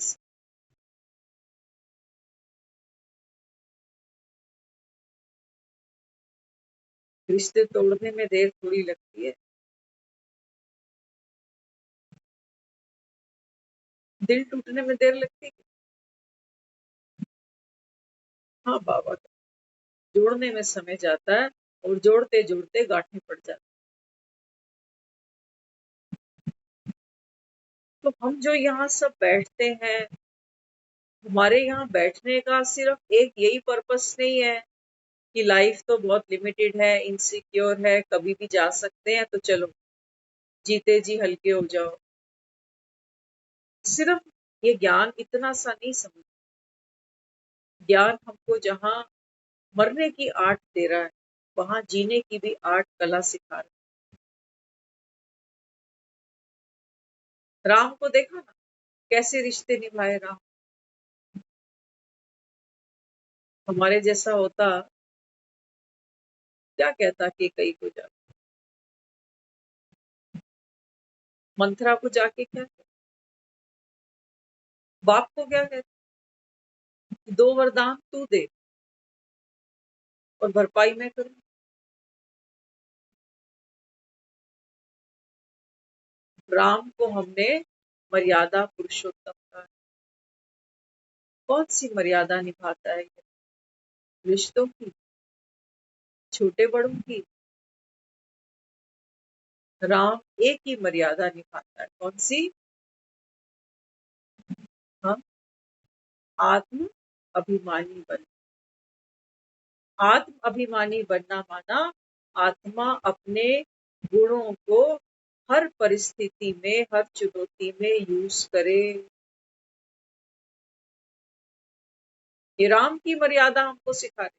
रिश्ते तोड़ने में देर थोड़ी लगती है, दिल टूटने में देर लगती है। हाँ बाबा, जोड़ने में समय जाता है और जोड़ते जोड़ते गांठें पड़ जाती। तो हम जो यहाँ सब बैठते हैं, हमारे यहाँ बैठने का सिर्फ एक यही पर्पस नहीं है कि लाइफ तो बहुत लिमिटेड है, इनसिक्योर है, कभी भी जा सकते हैं, तो चलो जीते जी हल्के हो जाओ। सिर्फ ये ज्ञान इतना सा नहीं समझ। ज्ञान हमको जहाँ मरने की आर्ट दे रहा है, वहां जीने की भी आर्ट कला सिखा रहा है। राम को देखा ना, कैसे रिश्ते निभाए राम। हमारे जैसा होता क्या कहता कि कई को जा, मंथरा को जाके क्या कहता, बाप को क्या कहता, दो वरदान तू दे और भरपाई मैं करूं। राम को हमने मर्यादा पुरुषोत्तम कहा। कौन सी मर्यादा निभाता है ये? रिश्तों की, छोटे बड़ों की। राम एक ही मर्यादा निभाता है, कौन सी? हम आत्म अभिमानी बन। आत्म अभिमानी बनना माना आत्मा अपने गुणों को हर परिस्थिति में, हर चुनौती में यूज करे। ये राम की मर्यादा हमको सिखा रही।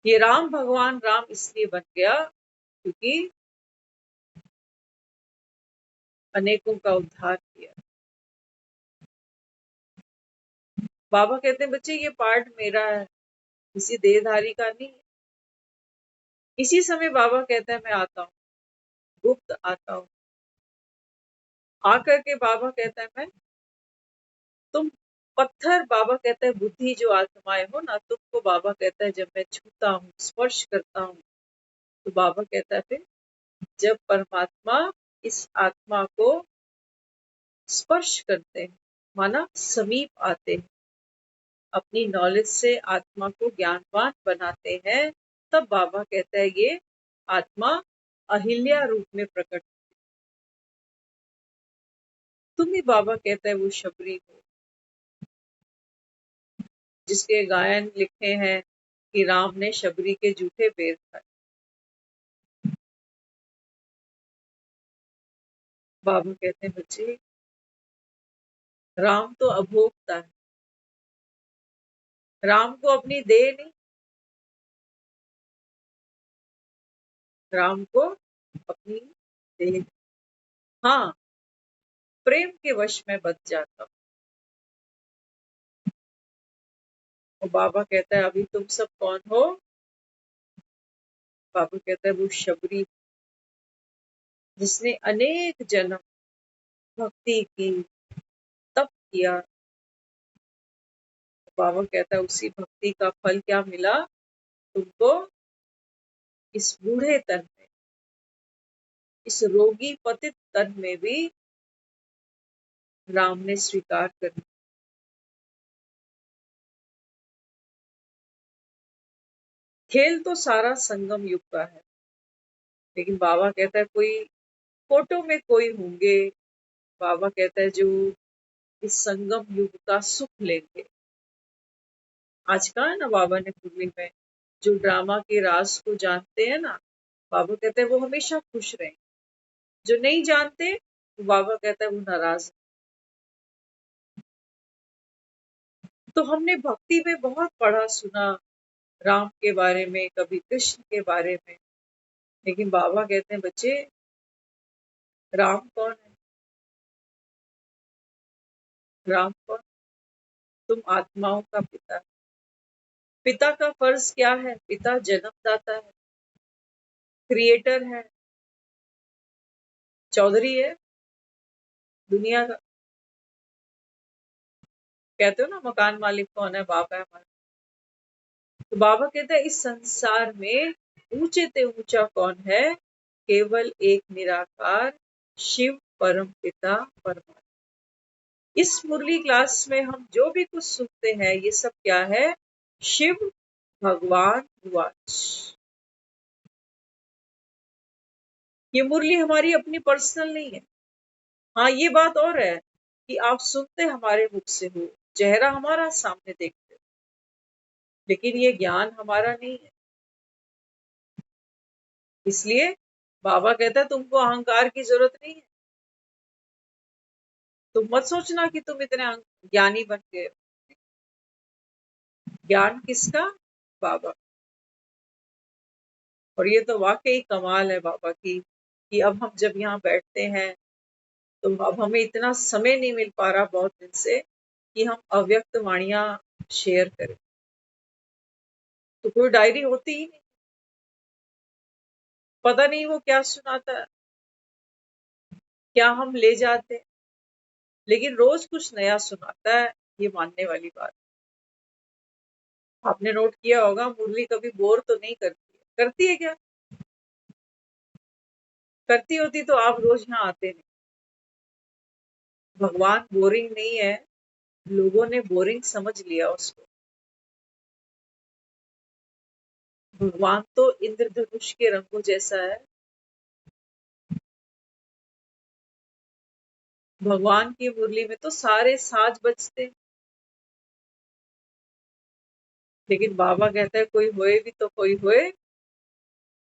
ये राम भगवान राम इसलिए बन गया क्योंकि अनेकों का उद्धार किया। बाबा कहते हैं बच्चे ये पार्ट मेरा है, किसी देहधारी का नहीं है। इसी समय बाबा कहता है मैं आता हूँ, गुप्त आता हूँ। आकर के बाबा कहता है मैं, तुम पत्थर, बाबा कहता है बुद्धि जो आत्माएं हो ना, तुमको बाबा कहता है जब मैं छूता हूँ, स्पर्श करता हूँ, तो बाबा कहता है फिर जब परमात्मा इस आत्मा को स्पर्श करते हैं, माना समीप आते हैं, अपनी नॉलेज से आत्मा को ज्ञानवान बनाते हैं, तब बाबा कहता है ये आत्मा अहिल्या रूप में प्रकट। तुम ही बाबा कहता है वो शबरी हो, जिसके गायन लिखे हैं कि राम ने शबरी के जूठे पैर खाए। बाबा कहते हैं बच्चे राम तो अभोक्ता है, राम को अपनी देह नहीं, राम को अपनी देह। हाँ, प्रेम के वश में बच जाता हूँ। और बाबा कहता है अभी तुम सब कौन हो? बाबा कहता है वो शबरी जिसने अनेक जन्म भक्ति की, तप किया। बाबा कहता है उसी भक्ति का फल क्या मिला तुमको? इस बूढ़े तन में, इस रोगी पतित तन में भी राम ने स्वीकार कर लिया। खेल तो सारा संगम युग का है, लेकिन बाबा कहता है कोई फोटो में कोई होंगे, बाबा कहता है जो इस संगम युग का सुख लेंगे। आज कहा है ना बाबा ने मुरली में, जो ड्रामा के राज को जानते हैं ना, बाबा कहते हैं वो हमेशा खुश रहे। जो नहीं जानते तो बाबा कहता है वो नाराज। तो हमने भक्ति में बहुत पढ़ा सुना राम के बारे में, कभी कृष्ण के बारे में, लेकिन बाबा कहते हैं बच्चे राम कौन है? राम कौन? तुम आत्माओं का पिता। पिता का फर्ज क्या है? पिता जन्मदाता है, क्रिएटर है, चौधरी है दुनिया का। कहते हो ना मकान मालिक कौन है? बाप है हमारा। तो बाबा कहते हैं इस संसार में ऊंचे ते ऊंचा कौन है? केवल एक निराकार शिव परम पिता परमात्मा। इस मुरली क्लास में हम जो भी कुछ सुनते हैं ये सब क्या है? शिव भगवान वाच। ये मुरली हमारी अपनी पर्सनल नहीं है। हाँ, ये बात और है कि आप सुनते हमारे मुख से हो, चेहरा हमारा सामने देखते हो, लेकिन ये ज्ञान हमारा नहीं है। इसलिए बाबा कहता है तुमको अहंकार की जरूरत नहीं है। तुम मत सोचना कि तुम इतने ज्ञानी बन गए हो। ज्ञान किसका? बाबा। और ये तो वाकई कमाल है बाबा की कि अब हम जब यहाँ बैठते हैं तो अब हमें इतना समय नहीं मिल पा रहा बहुत दिन से कि हम अव्यक्त वाणियां शेयर करें। तो कोई डायरी होती ही नहीं, पता नहीं वो क्या सुनाता है, क्या हम ले जाते हैं, लेकिन रोज कुछ नया सुनाता है, ये मानने वाली बात। आपने नोट किया होगा मुरली कभी बोर तो नहीं करती है, करती है क्या? करती होती तो आप रोज यहाँ आते नहीं। भगवान बोरिंग नहीं है, लोगों ने बोरिंग समझ लिया उसको। भगवान तो इंद्रधनुष के रंगों जैसा है। भगवान की मुरली में तो सारे साज बजते, लेकिन बाबा कहता है कोई होए भी तो कोई होए।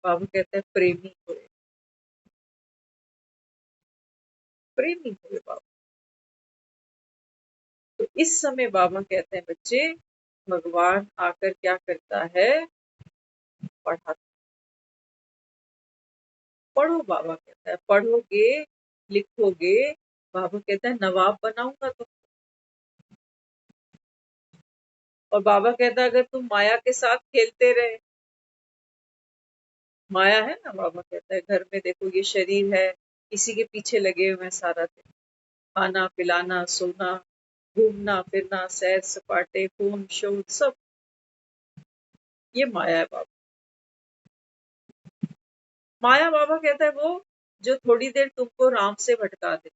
बाबा कहता है प्रेमी होए, प्रेमी होए बाबा। तो इस समय बाबा कहते हैं बच्चे, भगवान आकर क्या करता है, पढ़ाता। पढ़ो, बाबा कहता है पढ़ोगे लिखोगे, बाबा कहता है नवाब बनाऊंगा तुम। और बाबा कहता है अगर तुम माया के साथ खेलते रहे, माया है ना, बाबा कहता है घर में देखो ये शरीर है, इसी के पीछे लगे हुए हैं सारा दिन, खाना पिलाना सोना, घूमना फिरना, सैर सपाटे, फोन शोध सब, ये माया है बाबा। माया बाबा कहता है वो जो थोड़ी देर तुमको राम से भटका दे।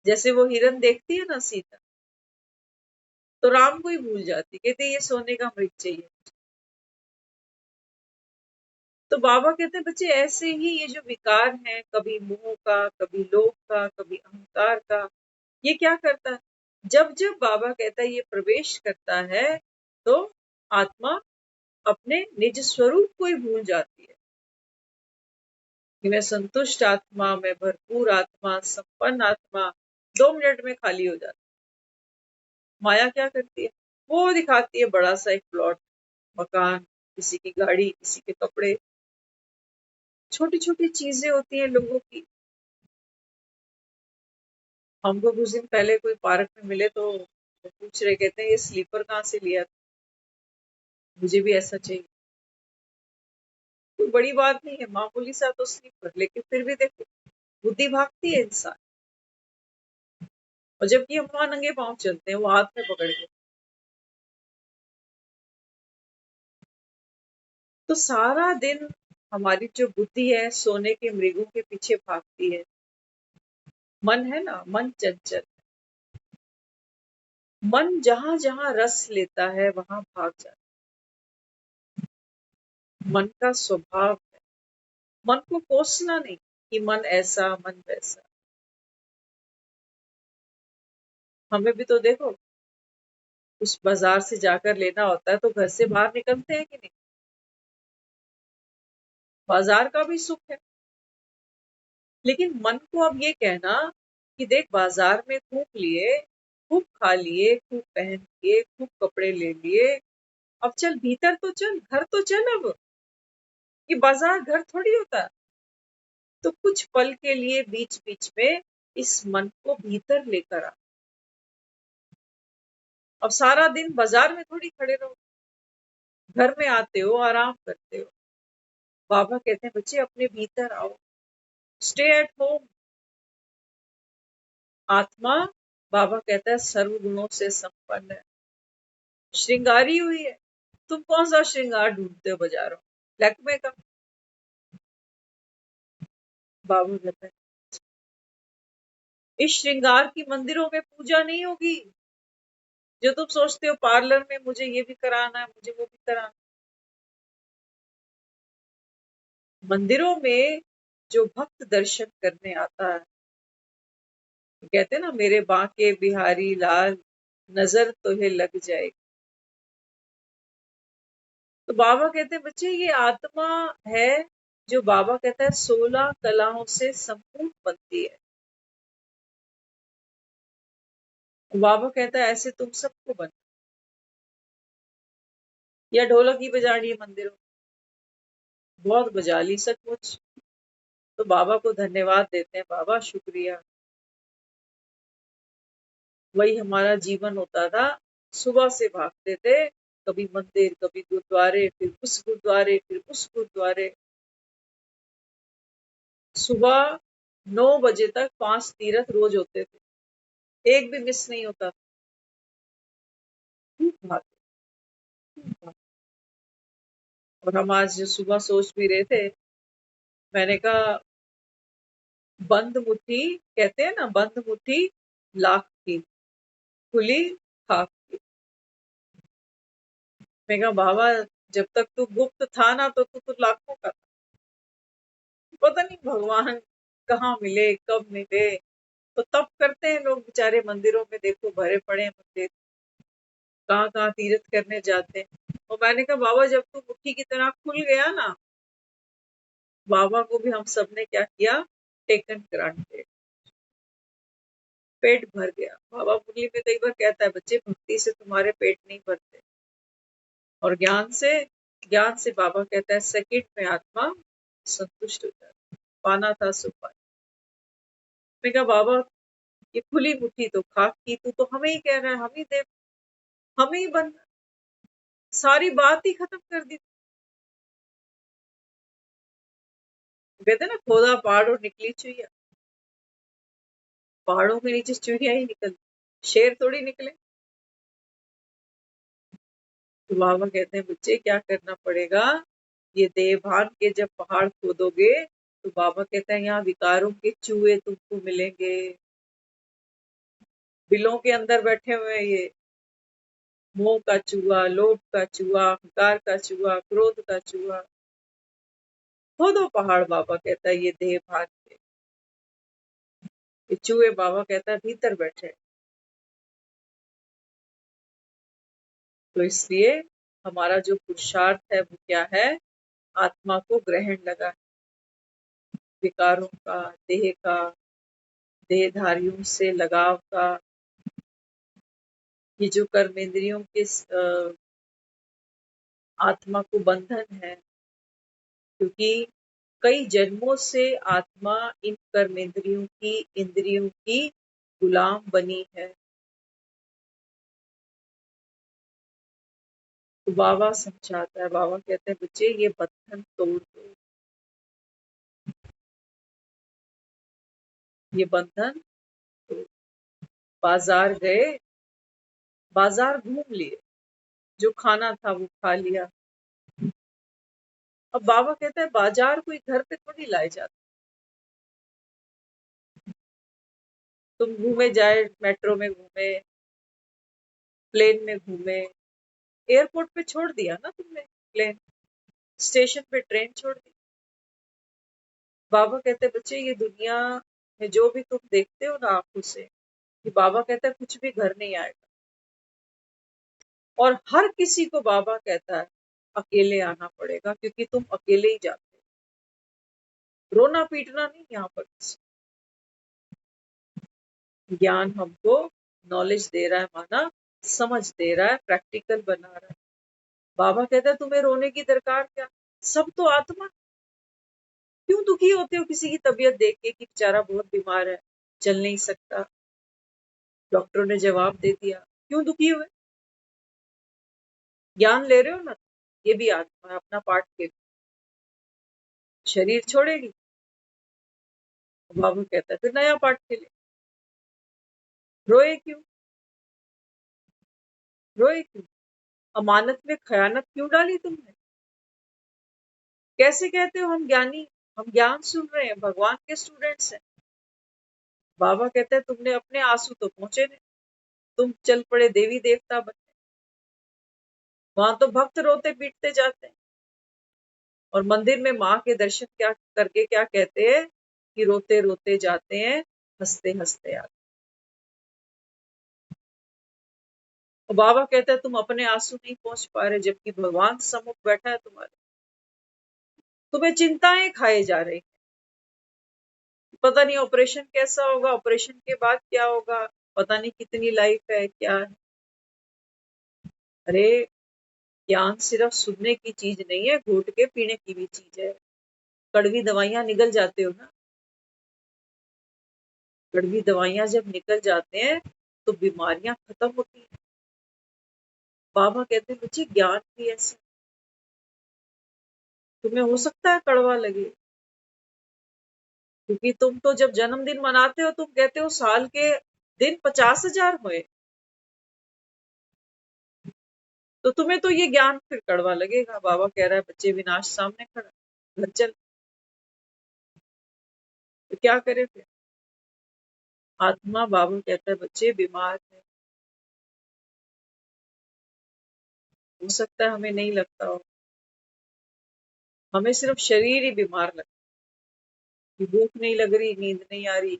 जैसे वो हिरन देखती है ना सीता, तो राम को ही भूल जाती, कहते ये सोने का मृग चाहिए। तो बाबा कहते हैं बच्चे ऐसे ही ये जो विकार है, कभी मोह का, कभी लोभ का, कभी अहंकार का, ये क्या करता है, जब जब बाबा कहता है ये प्रवेश करता है, तो आत्मा अपने निज स्वरूप को ही भूल जाती है कि मैं संतुष्ट आत्मा, मैं भरपूर आत्मा, संपन्न आत्मा, 2 मिनट में खाली हो जाती। माया क्या करती है, वो दिखाती है बड़ा सा एक प्लॉट, मकान, किसी की गाड़ी, किसी के कपड़े, छोटी छोटी चीजें होती हैं लोगों की। हमको कुछ दिन पहले कोई पार्क में मिले तो वो पूछ रहे, कहते हैं ये स्लीपर कहाँ से लिया, मुझे भी ऐसा चाहिए। कोई बड़ी बात नहीं है, मामूली सा तो स्लीपर, लेकिन फिर भी देखो बुद्धि भागती है इंसान। और जबकि हम वहां नंगे पांव चलते हैं, वो हाथ में पकड़ के। तो सारा दिन हमारी जो बुद्धि है सोने के मृगों के पीछे भागती है। मन है ना, मन चंचल, मन जहां जहां रस लेता है वहां भाग जाता है। मन का स्वभाव है, मन को कोसना नहीं कि मन ऐसा मन वैसा। हमें भी तो देखो, उस बाजार से जाकर लेना होता है तो घर से बाहर निकलते हैं कि नहीं। बाजार का भी सुख है, लेकिन मन को अब ये कहना कि देख बाजार में खूब लिए, खूब खा लिए, खूब पहन लिए, खूब कपड़े ले लिए, अब चल भीतर तो चल, घर तो चल। अब ये बाजार घर थोड़ी होता है। तो कुछ पल के लिए बीच बीच में इस मन को भीतर लेकर आ। अब सारा दिन बाजार में थोड़ी खड़े रहो, घर में आते हो आराम करते हो। बाबा कहते हैं बच्चे अपने भीतर आओ, स्टे एट होम। आत्मा, बाबा कहता है सर्व गुणों से संपन्न है, श्रृंगारी हुई है। तुम कौन सा श्रृंगार ढूंढते हो बाजारों, लैक्मे का। बाबा कहता है इस श्रृंगार की मंदिरों में पूजा नहीं होगी। जो तुम सोचते हो पार्लर में मुझे ये भी कराना है, मुझे वो भी कराना। मंदिरों में जो भक्त दर्शन करने आता है, कहते हैं ना मेरे बांके बिहारी लाल, नजर तुम्हें लग जाएगी। तो बाबा कहते हैं बच्चे ये आत्मा है जो बाबा कहता है 16 कलाओं से संपूर्ण बनती है। बाबा कहता है ऐसे तुम सबको बन, या ढोलक ही बजानी है मंदिरों, बहुत बजा ली सचमुच। तो बाबा को धन्यवाद देते हैं, बाबा शुक्रिया। वही हमारा जीवन होता था, सुबह से भागते थे, कभी मंदिर, कभी गुरुद्वारे, फिर उस गुरुद्वारे, फिर उस गुरुद्वारे। सुबह 9 बजे तक 5 तीर्थ रोज होते थे, एक भी मिस नहीं होता था। खूब भागते, खूब भागते। और हम आज जो सुबह सोच भी रहे थे, मैंने कहा बंद मुट्ठी कहते हैं ना, बंद मुट्ठी लाख की, खुली खाक की। मैं कहा बाबा, जब तक तू गुप्त था ना तो लाखों का था। पता नहीं भगवान कहाँ मिले, कब मिले। तो तब करते हैं लोग बेचारे, मंदिरों में देखो भरे पड़े हैं मंदिर, कहाँ कहाँ तीर्थ करने जाते हैं। और मैंने कहा बाबा, जब तू मुट्ठी की तरह खुल गया ना, बाबा को भी हम सब ने क्या किया, टेकन ग्रांटेड, पेट भर गया। बाबा मुरली में तो एक बार कहता है, बच्चे भक्ति से तुम्हारे पेट नहीं भरते, और ज्ञान से बाबा कहता है सेकंड में आत्मा संतुष्ट हो जाती है। पाना था सो पाया। मैं कहा बाबा, ये खुली मुट्ठी तो खाक की, तू तो हमें ही कह रहा है, हम ही दे, हमें ही बन, सारी बात ही खत्म कर दी। कहते ना, खोदा पहाड़ और निकली चुईया। पहाड़ों के नीचे चुईया ही निकल, शेर थोड़ी निकले। तो बाबा कहते हैं बच्चे क्या करना पड़ेगा, ये देह भान के जब पहाड़ खोदोगे, तो बाबा कहते हैं यहाँ विकारों के चूहे तुमको मिलेंगे, बिलों के अंदर बैठे हुए हैं ये, मोह का चूहा, लोभ का चूहा, अहंकार का चूहा, क्रोध का चूहा। खोदो पहाड़, बाबा कहता है ये देह भान के, ये चूहे बाबा कहता है भीतर बैठे हैं। तो इसलिए हमारा जो पुरुषार्थ है वो क्या है, आत्मा को ग्रहण लगा, विकारों का, देह का, देहधारियों से लगाव का, ये जो कर्मेंद्रियों के आत्मा को बंधन है, क्योंकि कई जन्मों से आत्मा इन कर्मेंद्रियों की, इंद्रियों की गुलाम बनी है। तो बाबा समझाता है, बाबा कहते हैं बच्चे ये बंधन तोड़ दो, ये बंधन तोड़। बाजार गए, बाजार घूम लिए, जो खाना था वो खा लिया। अब बाबा कहता है बाजार कोई घर पे थोड़ी लाए जाते, तुम घूमे जाए, मेट्रो में घूमे, प्लेन में घूमे, एयरपोर्ट पे छोड़ दिया ना तुमने प्लेन, स्टेशन पे ट्रेन छोड़ दी। बाबा कहते हैं बच्चे ये दुनिया में जो भी तुम देखते हो ना आंखों से, कि बाबा कहता है कुछ भी घर नहीं आएगा। और हर किसी को बाबा कहता है अकेले आना पड़ेगा, क्योंकि तुम अकेले ही जाते हो। रोना पीटना नहीं यहाँ पर। ज्ञान हमको नॉलेज दे रहा है, माना समझ दे रहा है, प्रैक्टिकल बना रहा है। बाबा कहता है तुम्हें रोने की दरकार क्या, सब तो आत्मा। क्यों दुखी होते हो किसी की तबीयत देख के कि बेचारा बहुत बीमार है, चल नहीं सकता, डॉक्टरों ने जवाब दे दिया, क्यों दुखी हुए। ज्ञान ले रहे हो ना, ये भी आत्मा है, अपना पार्ट के शरीर छोड़ेगी। बाबू कहता है फिर नया पार्ट खेले, रोए क्यों, रोए क्यों, अमानत में खयानत क्यों डाली तुमने। कैसे कहते हो हम ज्ञानी, हम ज्ञान सुन रहे हैं, भगवान के स्टूडेंट्स हैं। बाबा कहते हैं तुमने अपने आंसू तो पहुंचे नहीं, तुम चल पड़े देवी देवता बनने। वहां तो भक्त रोते पीटते जाते हैं, और मंदिर में माँ के दर्शन क्या करके क्या कहते हैं कि रोते रोते जाते हैं, हंसते हंसते आते। और बाबा कहते हैं तुम अपने आंसू नहीं पहुंच पा रहे, जबकि भगवान सम्मुख बैठा है तुम्हारे, तुम्हें चिंताएं खाए जा रही, पता नहीं ऑपरेशन कैसा होगा, ऑपरेशन के बाद क्या होगा, पता नहीं कितनी लाइफ है, क्या है। अरे ज्ञान सिर्फ सुनने की चीज नहीं है, घोट के पीने की भी चीज है। कड़वी दवाइयां निगल जाते हो ना, कड़वी दवाइयां जब निकल जाते हैं तो बीमारियां खत्म होती हैं। बाबा कहते हैं बच्चे ज्ञान भी ऐसा, तुम्हें हो सकता है कड़वा लगे, क्योंकि तुम तो जब जन्मदिन मनाते हो तुम कहते हो साल के दिन 50,000 हुए, तो तुम्हें तो ये ज्ञान फिर कड़वा लगेगा। बाबा कह रहा है बच्चे विनाश सामने खड़ा, घर चल। तो क्या करे फिर? आत्मा, बाबा कहता है बच्चे बीमार है। हो सकता है हमें नहीं लगता हो, हमें सिर्फ शरीर ही बीमार लगता है कि भूख नहीं लग रही, नींद नहीं आ रही,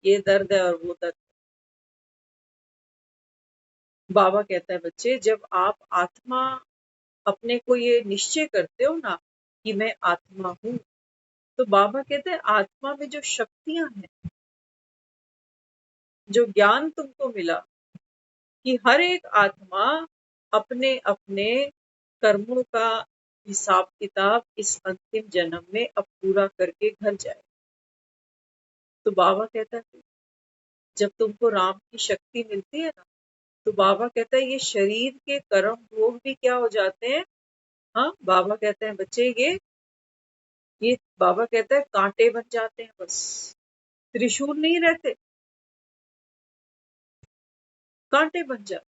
ये दर्द है और वो दर्द। बाबा कहता है बच्चे, जब आप आत्मा अपने को ये निश्चय करते हो ना कि मैं आत्मा हूँ, तो बाबा कहते हैं आत्मा में जो शक्तियां हैं, जो ज्ञान तुमको मिला कि हर एक आत्मा अपने अपने कर्मों का हिसाब किताब इस अंतिम जन्म में अब पूरा करके घर जाए। तो बाबा कहता है जब तुमको राम की शक्ति मिलती है ना, तो बाबा कहता है ये शरीर के कर्म भोग भी क्या हो जाते हैं। हाँ, बाबा कहते हैं बच्चे ये बाबा कहता है कांटे बन जाते हैं, बस त्रिशूल नहीं रहते, कांटे बन जाते।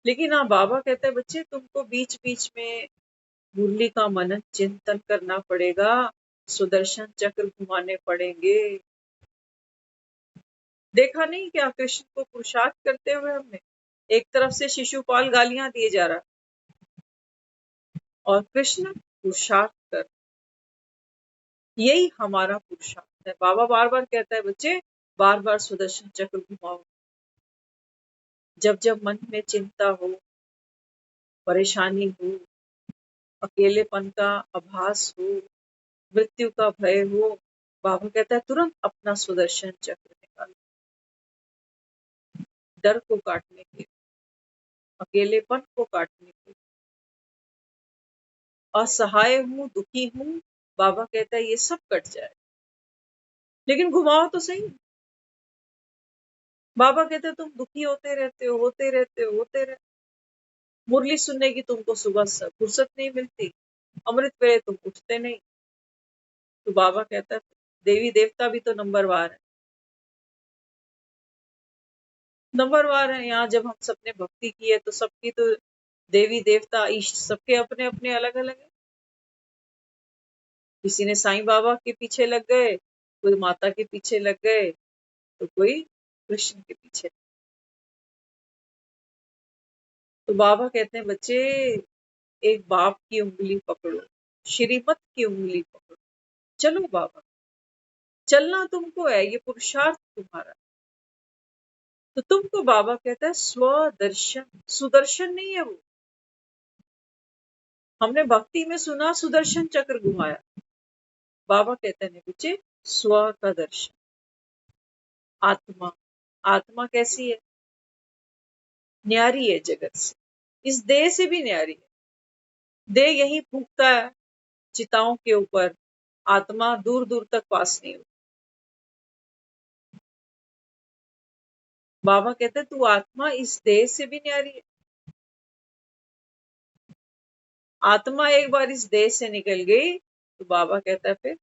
लेकिन हाँ, बाबा कहता है बच्चे तुमको बीच बीच में मुरली का मनन चिंतन करना पड़ेगा, सुदर्शन चक्र घुमाने पड़ेंगे। देखा नहीं क्या कृष्ण को पुरुषार्थ करते हुए हमने? एक तरफ से शिशुपाल गालियां दिए जा रहा और कृष्ण पुरुषार्थ कर, यही हमारा पुरुषार्थ है। बाबा बार बार कहता है बच्चे बार बार सुदर्शन चक्र घुमाओ। जब जब मन में चिंता हो, परेशानी हो, अकेलेपन का आभास हो, मृत्यु का भय हो, बाबा कहता है तुरंत अपना सुदर्शन चक्र निकालो, डर को काटने के, अकेलेपन को काटने के। असहाय हूं, दुखी हूं, बाबा कहता है ये सब कट जाए, लेकिन घुमाओ तो सही। बाबा कहते हैं तुम दुखी होते रहते हो, होते रहते हो, होते रहते। मुरली सुनने की तुमको सुबह फुर्सत नहीं मिलती, अमृत वेले तुम उठते नहीं। तो बाबा कहता है देवी देवता भी तो नंबरवार है, नंबरवार है। यहाँ जब हम सबने भक्ति की है तो सबकी तो देवी देवता इष्ट सबके अपने अपने अलग अलग है। किसी ने साईं बाबा के पीछे लग गए, कोई माता के पीछे लग गए, तो कोई कृष्ण के पीछे। तो बाबा कहते हैं बच्चे एक बाप की उंगली पकड़ो, श्रीमत की उंगली पकड़ो, चलो बाबा, चलना तुमको है, ये पुरुषार्थ तुम्हारा। तो तुमको बाबा कहता है स्वदर्शन, सुदर्शन नहीं है वो। हमने भक्ति में सुना सुदर्शन चक्र घुमाया, बाबा कहते हैं बच्चे स्व का दर्शन। आत्मा, आत्मा कैसी है? न्यारी है जगत से, इस देह से भी न्यारी है। देह यही फूकता है चिताओं के ऊपर, आत्मा दूर दूर तक पास नहीं होती। बाबा कहते हैं तू आत्मा इस देह से भी न्यारी है। आत्मा एक बार इस देह से निकल गई तो बाबा कहता है फिर,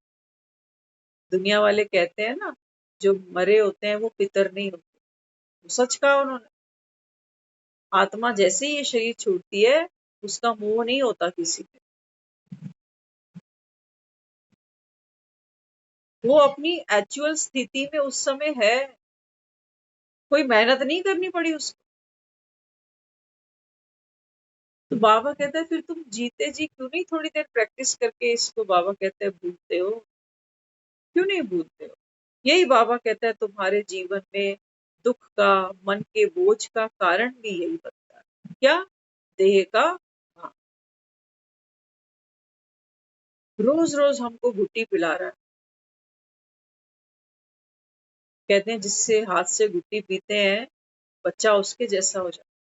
दुनिया वाले कहते हैं ना जो मरे होते हैं वो पितर नहीं होते, तो सच कहा उन्होंने। आत्मा जैसे ही ये शरीर छूटती है उसका मोह नहीं होता किसी पे, वो अपनी एक्चुअल स्थिति में उस समय है, कोई मेहनत नहीं करनी पड़ी उसको। तो बाबा कहता है फिर तुम जीते जी क्यों नहीं थोड़ी देर प्रैक्टिस करके इसको, बाबा कहते हैं भूलते हो, क्यों नहीं भूलते हो? यही बाबा कहता है तुम्हारे जीवन में दुख का, मन के बोझ का कारण भी यही बनता है। क्या? देह का भाव। रोज रोज हमको घुट्टी पिला रहा है। कहते हैं जिससे हाथ से घुट्टी पीते हैं बच्चा उसके जैसा हो जाता है।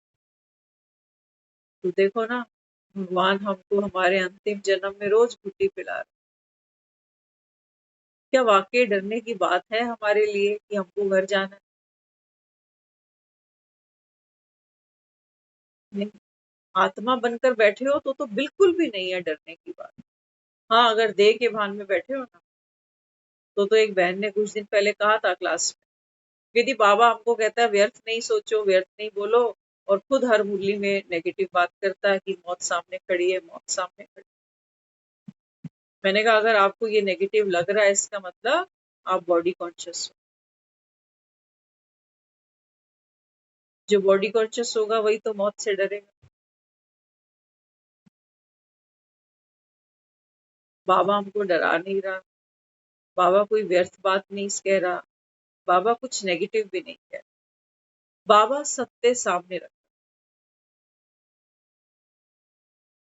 तो देखो ना, भगवान हमको हमारे अंतिम जन्म में रोज घुट्टी पिला रहा है। क्या वाकई डरने की बात है हमारे लिए कि हमको घर जाना है? नहीं, आत्मा बनकर बैठे हो तो बिल्कुल भी नहीं है डरने की बात। हाँ, अगर देह के भान में बैठे हो ना, तो एक बहन ने कुछ दिन पहले कहा था क्लास में, यदि बाबा हमको कहता है व्यर्थ नहीं सोचो, व्यर्थ नहीं बोलो, और खुद हर मुरली में नेगेटिव बात करता है कि मौत सामने खड़ी है, मौत सामने खड़ी। मैंने कहा अगर आपको ये नेगेटिव लग रहा है इसका मतलब आप बॉडी कॉन्शियस हो। जो बॉडी कॉन्शियस होगा वही तो मौत से डरेगा। बाबा हमको डरा नहीं रहा, बाबा कोई व्यर्थ बात नहीं कह रहा, बाबा कुछ नेगेटिव भी नहीं कह रहा, बाबा सत्य सामने रख।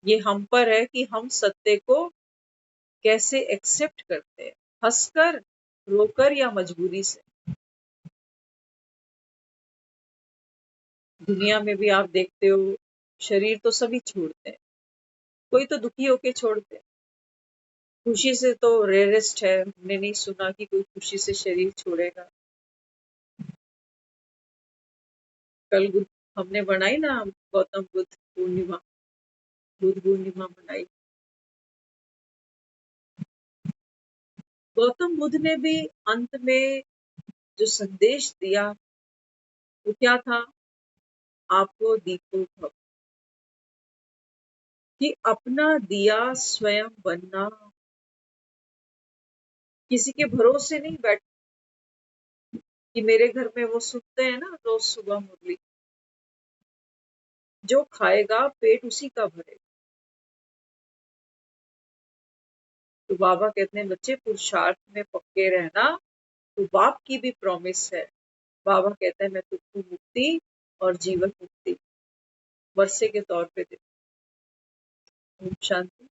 ये हम पर है कि हम सत्य को कैसे एक्सेप्ट करते हैं, हंसकर, रोकर या मजबूरी से। दुनिया में भी आप देखते हो, शरीर तो सभी छोड़ते हैं, कोई तो दुखी होके छोड़ते हैं। खुशी से तो रेयरेस्ट है, हमने नहीं सुना कि कोई खुशी से शरीर छोड़ेगा। कल हमने बनाई ना गौतम बुद्ध पूर्णिमा, बुद्ध पूर्णिमा बनाई। गौतम बुद्ध ने भी अंत में जो संदेश दिया वो क्या था? आपको दीपो भव, कि अपना दिया स्वयं बनना, किसी के भरोसे नहीं बैठ। कि मेरे घर में वो सुनते हैं ना रोज सुबह मुरली, जो खाएगा पेट उसी का भरेगा। तो बाबा कहते हैं बच्चे पुरुषार्थ में पक्के रहना, तो बाप की भी प्रॉमिस है। बाबा कहता है मैं तुमको मुक्ति और जीवन मुक्ति वर्षे के तौर पे देता हूं। ओम शांति।